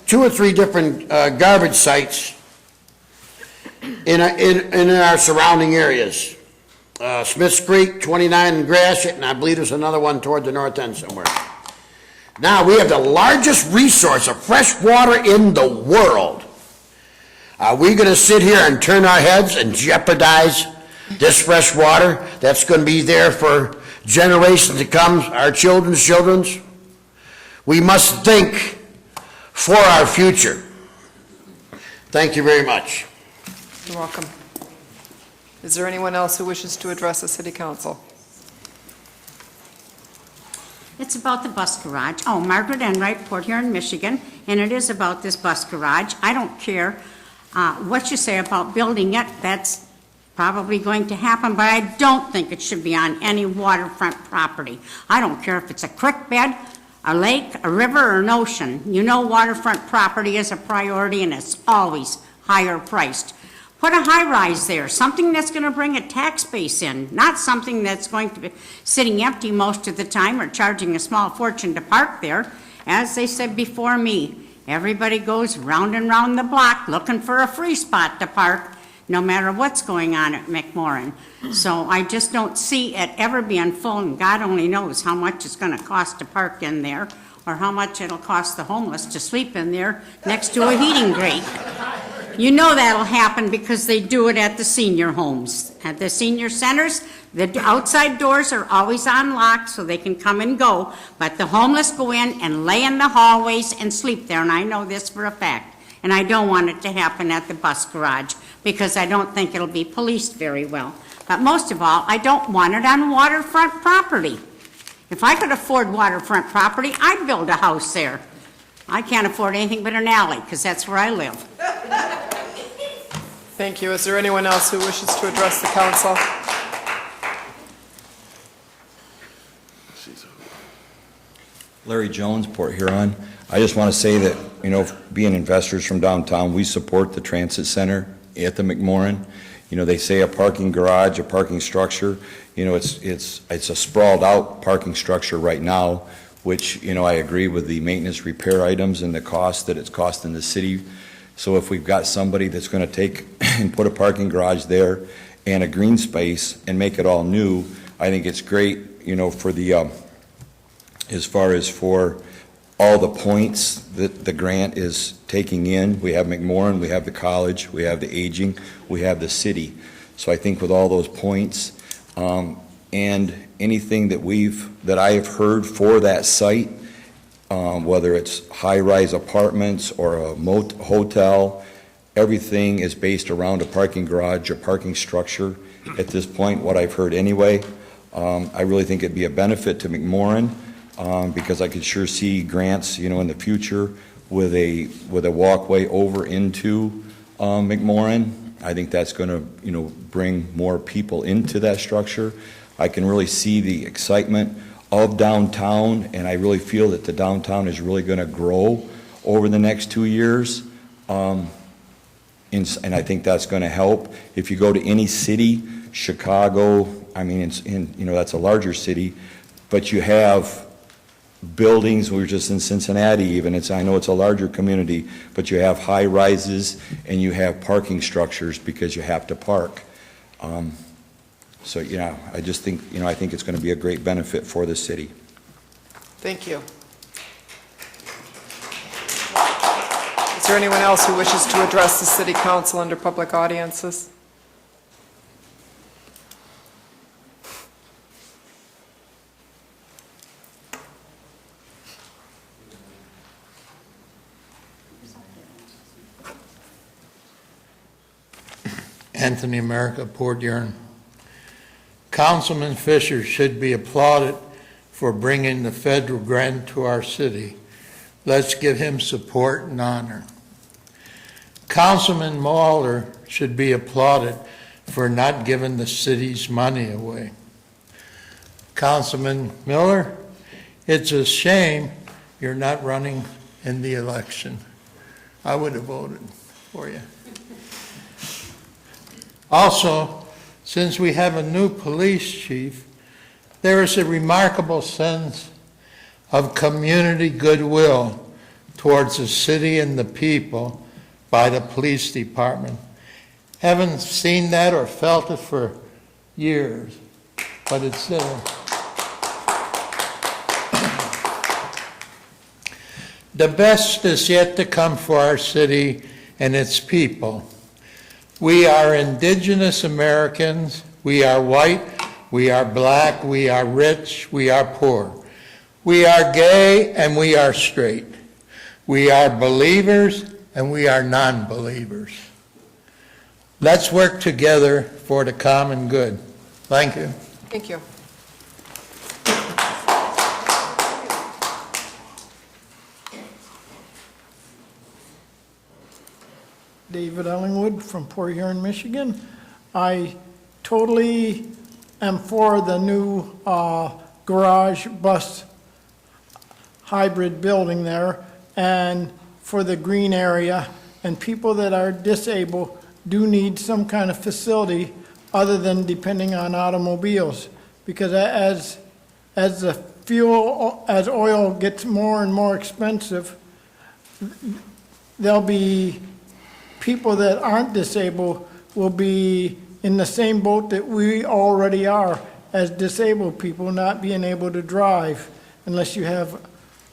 2 or 3 different garbage sites in our surrounding areas. Smith's Creek, 29 in Gratiot, and I believe there's another one toward the north end somewhere. Now, we have the largest resource of fresh water in the world. Are we going to sit here and turn our heads and jeopardize this fresh water that's going to be there for generations to come, our children's children's? We must think for our future. Thank you very much. You're welcome. Is there anyone else who wishes to address the City Council? It's about the bus garage. Oh, Margaret Enright, Port Huron, Michigan, and it is about this bus garage. I don't care what you say about building it. That's probably going to happen, but I don't think it should be on any waterfront property. I don't care if it's a creek bed, a lake, a river, or an ocean. You know waterfront property is a priority, and it's always higher priced. Put a high-rise there, something that's going to bring a tax base in, not something that's going to be sitting empty most of the time or charging a small fortune to park there. As they said before me, everybody goes round and round the block looking for a free spot to park, no matter what's going on at McMorran. So I just don't see it ever being full, and God only knows how much it's going to cost to park in there, or how much it'll cost the homeless to sleep in there next to a heating grate. You know that'll happen because they do it at the senior homes. At the senior centers, the outside doors are always unlocked so they can come and go, but the homeless go in and lay in the hallways and sleep there, and I know this for a fact. And I don't want it to happen at the bus garage because I don't think it'll be policed very well. But most of all, I don't want it on waterfront property. If I could afford waterfront property, I'd build a house there. I can't afford anything but an alley, because that's where I live. Thank you. Is there anyone else who wishes to address the council? Larry Jones, Port Huron. I just want to say that, being investors from downtown, we support the transit center at the McMorran. They say a parking garage, a parking structure, it's a sprawled out parking structure right now, which, I agree with the maintenance repair items and the cost that it's costing the city. So if we've got somebody that's going to take and put a parking garage there and a green space and make it all new, I think it's great, for the, as far as for all the points that the grant is taking in. We have McMorran, we have the college, we have the aging, we have the city. So I think with all those points, and anything that I have heard for that site, whether it's high-rise apartments or a hotel, everything is based around a parking garage, a parking structure at this point, what I've heard anyway. I really think it'd be a benefit to McMorran, because I could sure see grants, in the future with a walkway over into McMorran. I think that's going to, bring more people into that structure. I can really see the excitement of downtown, and I really feel that the downtown is really going to grow over the next 2 years. And I think that's going to help. If you go to any city, Chicago, that's a larger city, but you have buildings. We were just in Cincinnati even. I know it's a larger community, but you have high rises and you have parking structures because you have to park. So, I just think, I think it's going to be a great benefit for the city. Thank you. Is there anyone else who wishes to address the city council under public audiences? Anthony America, Port Huron. Councilman Fisher should be applauded for bringing the federal grant to our city. Let's give him support and honor. Councilman Mauler should be applauded for not giving the city's money away. Councilman Miller, it's a shame you're not running in the election. I would have voted for you. Also, since we have a new police chief, there is a remarkable sense of community goodwill towards the city and the people by the police department. Haven't seen that or felt it for years, but it's there. The best is yet to come for our city and its people. We are indigenous Americans, we are white, we are black, we are rich, we are poor. We are gay and we are straight. We are believers and we are non-believers. Let's work together for the common good. Thank you. Thank you. David Ellingwood from Port Huron, Michigan. I totally am for the new garage bus hybrid building there and for the green area. And people that are disabled do need some kind of facility other than depending on automobiles. Because as the fuel, as oil gets more and more expensive, there'll be people that aren't disabled will be in the same boat that we already are as disabled people, not being able to drive unless you have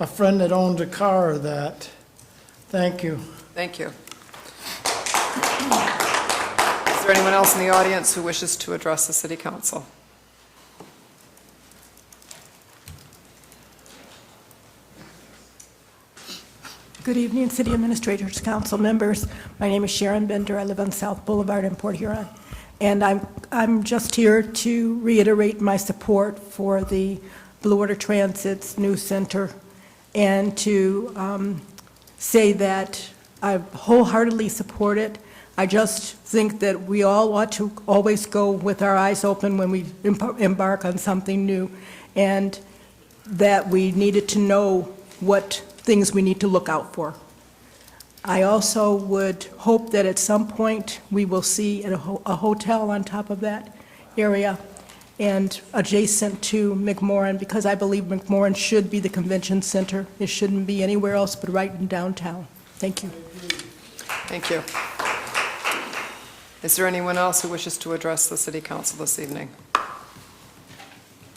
a friend that owns a car or that. Thank you. Thank you. Is there anyone else in the audience who wishes to address the city council? Good evening, City Administrators, Council members. My name is Sharon Bender. I live on South Boulevard in Port Huron. And I'm just here to reiterate my support for the Blue Water Transit's new center and to say that I wholeheartedly support it. I just think that we all ought to always go with our eyes open when we embark on something new, and that we needed to know what things we need to look out for. I also would hope that at some point, we will see a hotel on top of that area and adjacent to McMorran, because I believe McMorran should be the convention center. It shouldn't be anywhere else but right in downtown. Thank you. Thank you. Is there anyone else who wishes to address the city council this evening?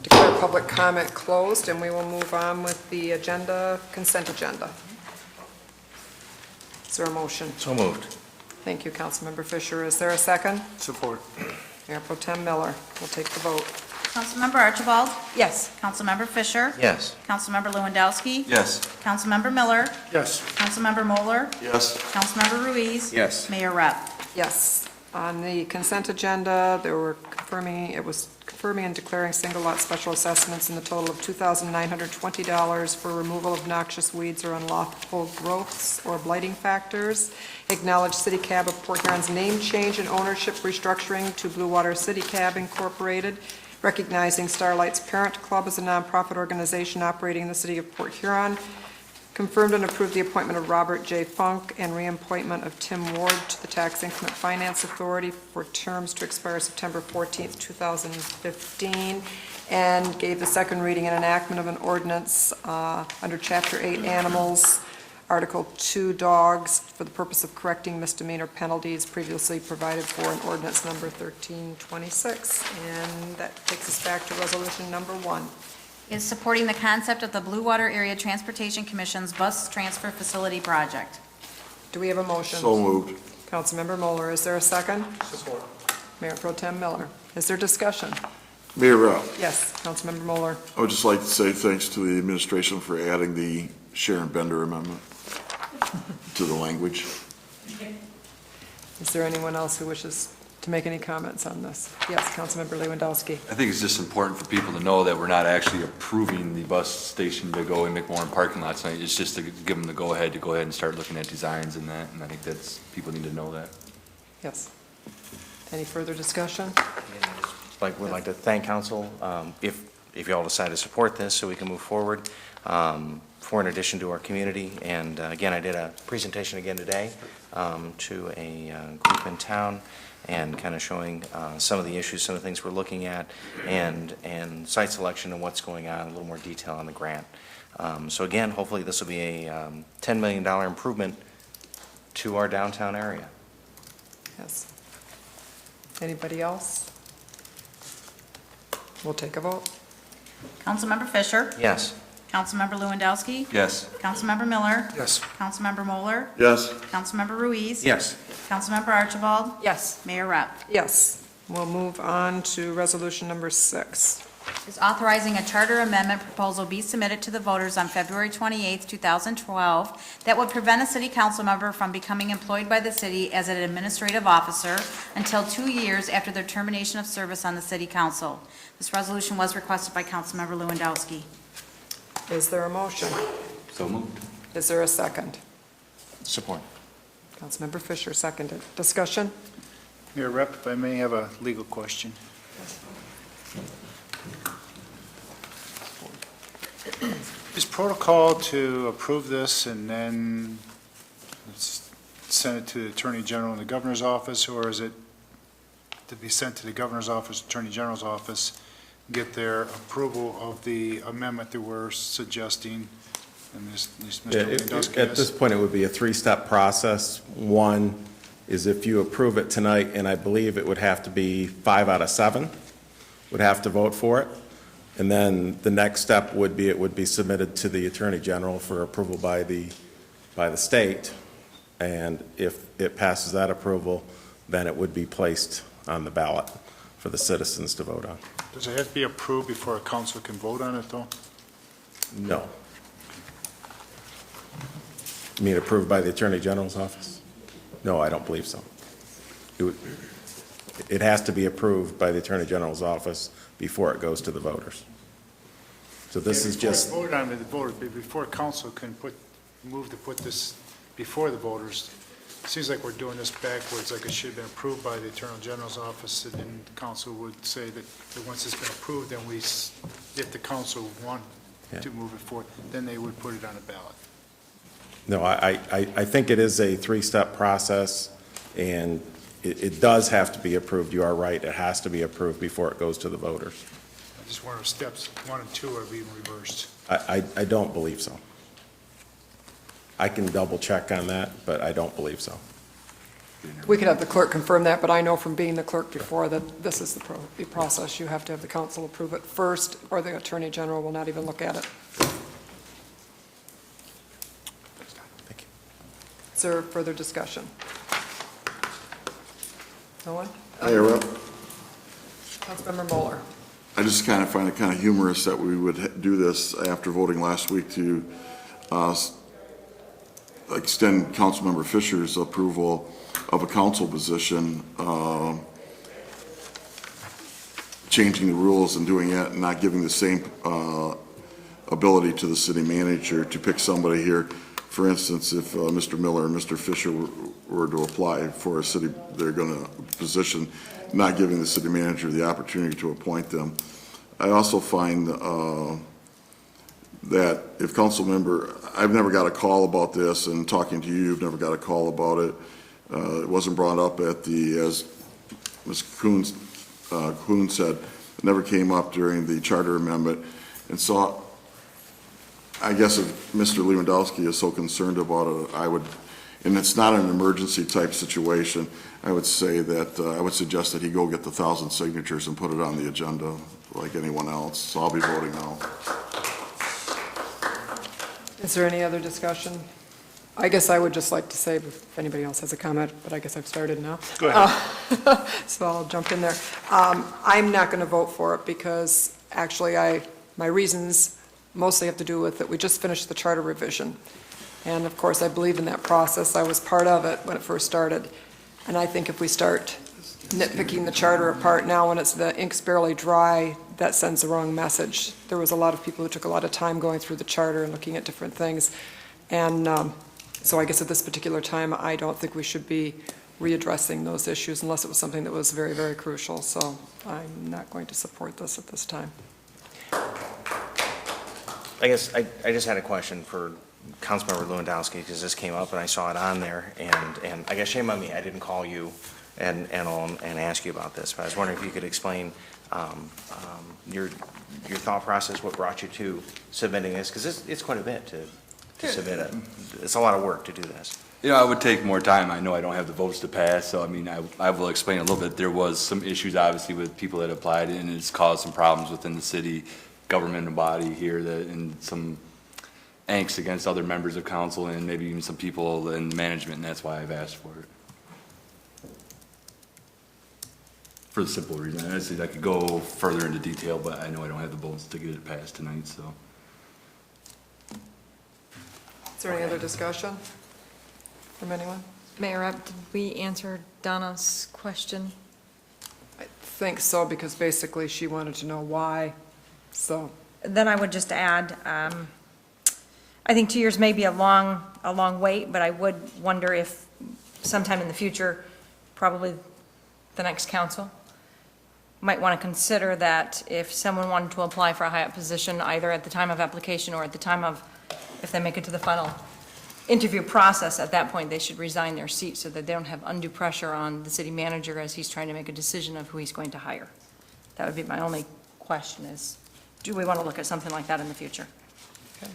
Declare public comment closed, and we will move on with the consent agenda. Is there a motion? So moved. Thank you, Councilmember Fisher. Is there a second? Support. Mayor Pro Tem Miller will take the vote. Councilmember Archibald? Yes. Councilmember Fisher? Yes. Councilmember Lewandowski? Yes. Councilmember Miller? Yes. Councilmember Moeller? Yes. Councilmember Ruiz? Yes. Mayor Rep? Yes. On the consent agenda, it was confirming and declaring single lot special assessments in the total of $2,920 for removal of noxious weeds or unlawful growths or blighting factors. Acknowledge City Cab of Port Huron's name change and ownership restructuring to Blue Water City Cab Incorporated. Recognizing Starlight's Parent Club as a nonprofit organization operating in the city of Port Huron. Confirmed and approved the appointment of Robert J. Funk and reappointment of Tim Ward to the Tax Increment Finance Authority for terms to expire September 14th, 2015, and gave the second reading and enactment of an ordinance under Chapter 8 Animals, Article 2 Dogs, for the purpose of correcting misdemeanor penalties previously provided for in ordinance number 1326. And that takes us back to resolution number 1. Is supporting the concept of the Blue Water Area Transportation Commission's bus transfer facility project. Do we have a motion? So moved. Councilmember Moeller, is there a second? Support. Mayor Pro Tem Miller, is there discussion? Mayor Rep, Yes, Councilmember Moeller. I would just like to say thanks to the administration for adding the Sharon Bender amendment to the language. Is there anyone else who wishes to make any comments on this? Yes, Councilmember Lewandowski. I think it's just important for people to know that we're not actually approving the bus station to go in McMorran parking lot tonight. It's just to give them the go-ahead and start looking at designs and that, and I think people need to know that. Yes. Any further discussion? We'd like to thank council, if you all decide to support this, so we can move forward for an addition to our community. And again, I did a presentation again today to a group in town, and kind of showing some of the issues, some of the things we're looking at, and site selection and what's going on, a little more detail on the grant. So again, hopefully this will be a $10 million improvement to our downtown area. Yes. Anybody else? We'll take a vote. Councilmember Fisher? Yes. Councilmember Lewandowski? Yes. Councilmember Miller? Yes. Councilmember Moeller? Yes. Councilmember Ruiz? Yes. Councilmember Archibald? Yes. Mayor Rep? Yes. We'll move on to resolution number 6. Is authorizing a charter amendment proposal be submitted to the voters on February 28, 2012, that would prevent a city council member from becoming employed by the city as an administrative officer until 2 years after their termination of service on the city council. This resolution was requested by Councilmember Lewandowski. Is there a motion? So moved. Is there a second? Support. Councilmember Fisher seconded. Discussion? Mayor Rep, if I may have a legal question. Is protocol to approve this and then send it to the Attorney General in the Governor's office, or is it to be sent to the Governor's office, Attorney General's office, get their approval of the amendment that we're suggesting? And Yeah, at this point, it would be a three-step process. One is if you approve it tonight, and I believe it would have to be 5 out of 7 would have to vote for it. And then the next step would be, it would be submitted to the Attorney General for approval by the state. And if it passes that approval, then it would be placed on the ballot for the citizens to vote on. Does it have to be approved before a council can vote on it, though? No. You mean approved by the Attorney General's office? No, I don't believe so. It has to be approved by the Attorney General's office before it goes to the voters. So this is just, Vote on it, before council can move to put this before the voters. Seems like we're doing this backwards, like it should have been approved by the Attorney General's office, and then the council would say that once it's been approved, then if the council want to move it forward, then they would put it on a ballot. No, I think it is a three-step process, and it does have to be approved. You are right, it has to be approved before it goes to the voters. I just wonder if steps 1 and 2 are being reversed. I don't believe so. I can double-check on that, but I don't believe so. We could have the clerk confirm that, but I know from being the clerk before that this is the process. You have to have the council approve it first, or the Attorney General will not even look at it. Thank you. Is there further discussion? No one? Hi, Rep. Councilmember Moeller. I just kind of find it kind of humorous that we would do this after voting last week to extend Councilmember Fisher's approval of a council position, changing the rules and doing it and not giving the same ability to the city manager to pick somebody here. For instance, if Mr. Miller and Mr. Fisher were to apply for a city, they're going to position, not giving the city manager the opportunity to appoint them. I also find that if council member, I've never got a call about this, and talking to you, you've never got a call about it. It wasn't brought up at as Ms. Kuhn said, it never came up during the charter amendment. And so I guess if Mr. Lewandowski is so concerned about it, and it's not an emergency type situation, I would say that, I would suggest that he go get the 1,000 signatures and put it on the agenda like anyone else. So I'll be voting no. Is there any other discussion? I guess I would just like to say, if anybody else has a comment, but I guess I've started now. Go ahead. So I'll jump in there. I'm not going to vote for it because actually my reasons mostly have to do with that we just finished the charter revision. And of course, I believe in that process. I was part of it when it first started. And I think if we start nitpicking the charter apart now when the ink's barely dry, that sends the wrong message. There was a lot of people who took a lot of time going through the charter and looking at different things. And so I guess at this particular time, I don't think we should be readdressing those issues unless it was something that was very, very crucial. So I'm not going to support this at this time. I guess I just had a question for Councilmember Lewandowski, because this came up and I saw it on there, and I guess shame on me, I didn't call you and ask you about this, but I was wondering if you could explain your thought process, what brought you to submitting this, because it's quite a bit to submit it. It's a lot of work to do this. You know, it would take more time. I know I don't have the votes to pass, so I mean, I will explain a little bit. There was some issues, obviously, with people that applied, and it's caused some problems within the city government and body here, and some angst against other members of council and maybe even some people in management, and that's why I've asked for it. For the simple reason, I could go further into detail, but I know I don't have the votes to get it passed tonight, so. Is there any other discussion from anyone? Mayor, did we answer Donna's question? I think so, because basically she wanted to know why, so. Then I would just add, I think 2 years may be a long wait, but I would wonder if sometime in the future, probably the next council, might want to consider that if someone wanted to apply for a high-up position, either at the time of application or at the time of, if they make it to the final interview process, at that point, they should resign their seat so that they don't have undue pressure on the city manager as he's trying to make a decision of who he's going to hire. That would be my only question is, do we want to look at something like that in the future? Okay.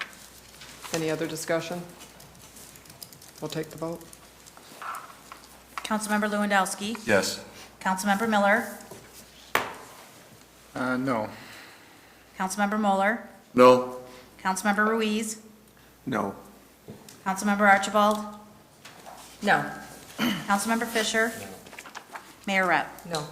Any other discussion? We'll take the vote. Councilmember Lewandowski. Yes. Councilmember Miller. No. Councilmember Moeller. No. Councilmember Ruiz. No. Councilmember Archibald. No. Councilmember Fisher. Mayor Rep. No.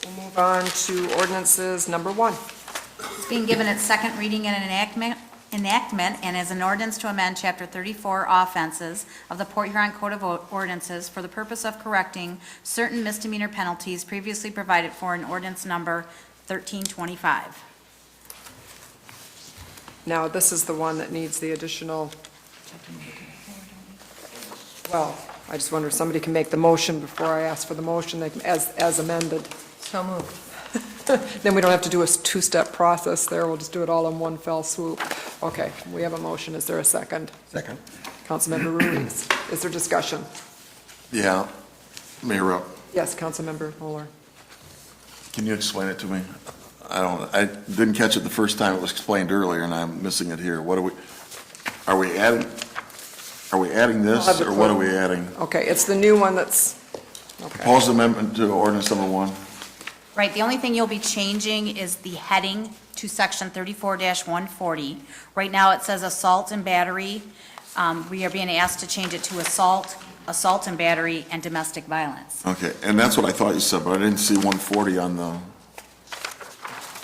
We'll move on to ordinances number 1. It's being given its second reading and enactment and is an ordinance to amend Chapter 34 offenses of the Port Huron Code of Ordinances for the purpose of correcting certain misdemeanor penalties previously provided for in ordinance number 1325. Now, this is the one that needs the additional, well, I just wonder if somebody can make the motion before I ask for the motion, as amended. So moved. Then we don't have to do a two-step process there, we'll just do it all in one fell swoop. Okay, we have a motion, is there a second? Second. Councilmember Ruiz, is there discussion? Yeah, Mayor, Yes, Councilmember Mueller. can you explain it to me? I didn't catch it the first time it was explained earlier, and I'm missing it here. What are we adding this, I'll have or it what are for- we adding? Okay, it's the new one that's, okay. Proposed amendment to ordinance number 1. Right, the only thing you'll be changing is the heading to section 34-140. Right now, it says assault and battery. We are being asked to change it to assault and battery, and domestic violence. Okay, and that's what I thought you said, but I didn't see 140 on the,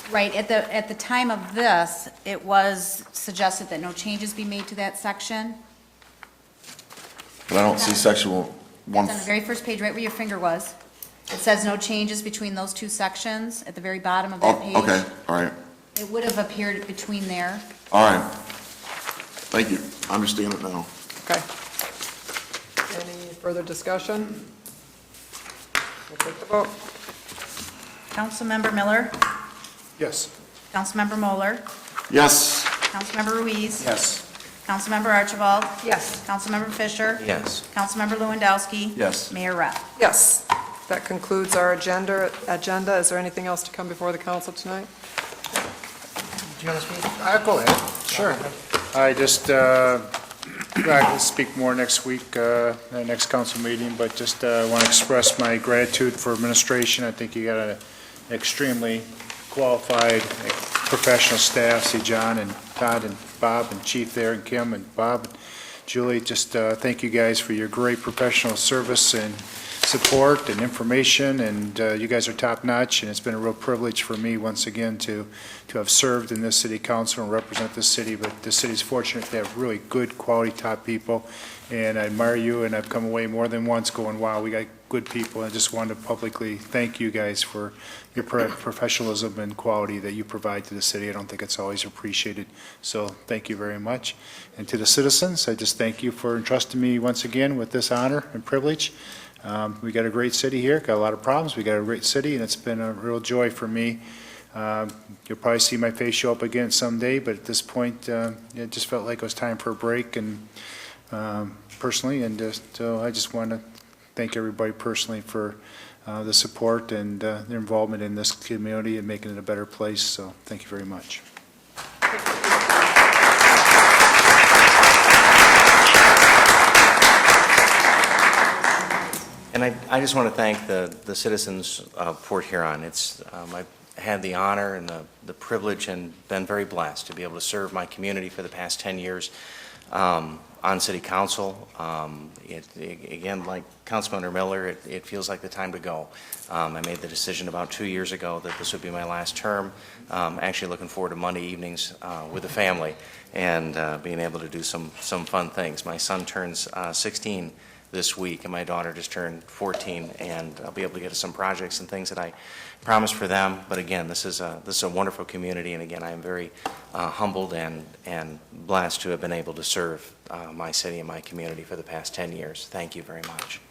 Right, at the time of this, it was suggested that no changes be made to that section. but I don't see section It's on the very first page, right where your finger was. It says no changes between those two sections at the very bottom of that page. Oh, okay, all right, It would have appeared between there. all right. Thank you, I understand it now. Okay. Any further discussion? We'll take the vote. Councilmember Miller, Yes. Councilmember Moeller, Yes. Councilmember Ruiz. Yes. Councilmember Archibald. Yes. Councilmember Fisher. Yes. Councilmember Lewandowski. Yes. Mayor Rep. Yes, that concludes our agenda. Is there anything else to come before the council tonight? I'll go ahead. Sure. I just, I'll speak more next week, the next council meeting, but just want to express my gratitude for administration. I think you got an extremely qualified, professional staff. See John and Todd and Bob and Chief there, and Kim and Bob and Julie. Just thank you guys for your great professional service and support and information, and you guys are top-notch, and it's been a real privilege for me, once again, to have served in this city council and represent this city, but the city's fortunate to have really good, quality, top people, and I admire you, and I've come away more than once going, wow, we got good people. I just wanted to publicly thank you guys for your professionalism and quality that you provide to the city. I don't think it's always appreciated, so thank you very much. And to the citizens, I just thank you for entrusting me once again with this honor and privilege. We got a great city here, got a lot of problems, we got a great city, and it's been a real joy for me. You'll probably see my face show up again someday, but at this point, it just felt like it was time for a break, and personally, and I just want to thank everybody personally for the support and their involvement in this community and making it a better place, so thank you very much. And I just want to thank the citizens of Port Huron. I've had the honor and the privilege and been very blessed to be able to serve my community for the past 10 years on city council. Again, like Councilmember Miller, it feels like the time to go. I made the decision about 2 years ago that this would be my last term. Actually looking forward to Monday evenings with the family and being able to do some fun things. My son turns 16 this week, and my daughter just turned 14, and I'll be able to get to some projects and things that I promised for them. But again, this is a wonderful community, and again, I am very humbled and blessed to have been able to serve my city and my community for the past 10 years. Thank you very much.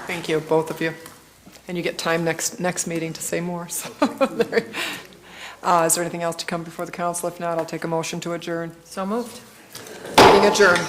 Thank you, both of you. And you get time next meeting to say more, so. Is there anything else to come before the council? If not, I'll take a motion to adjourn. So moved. Meeting adjourned.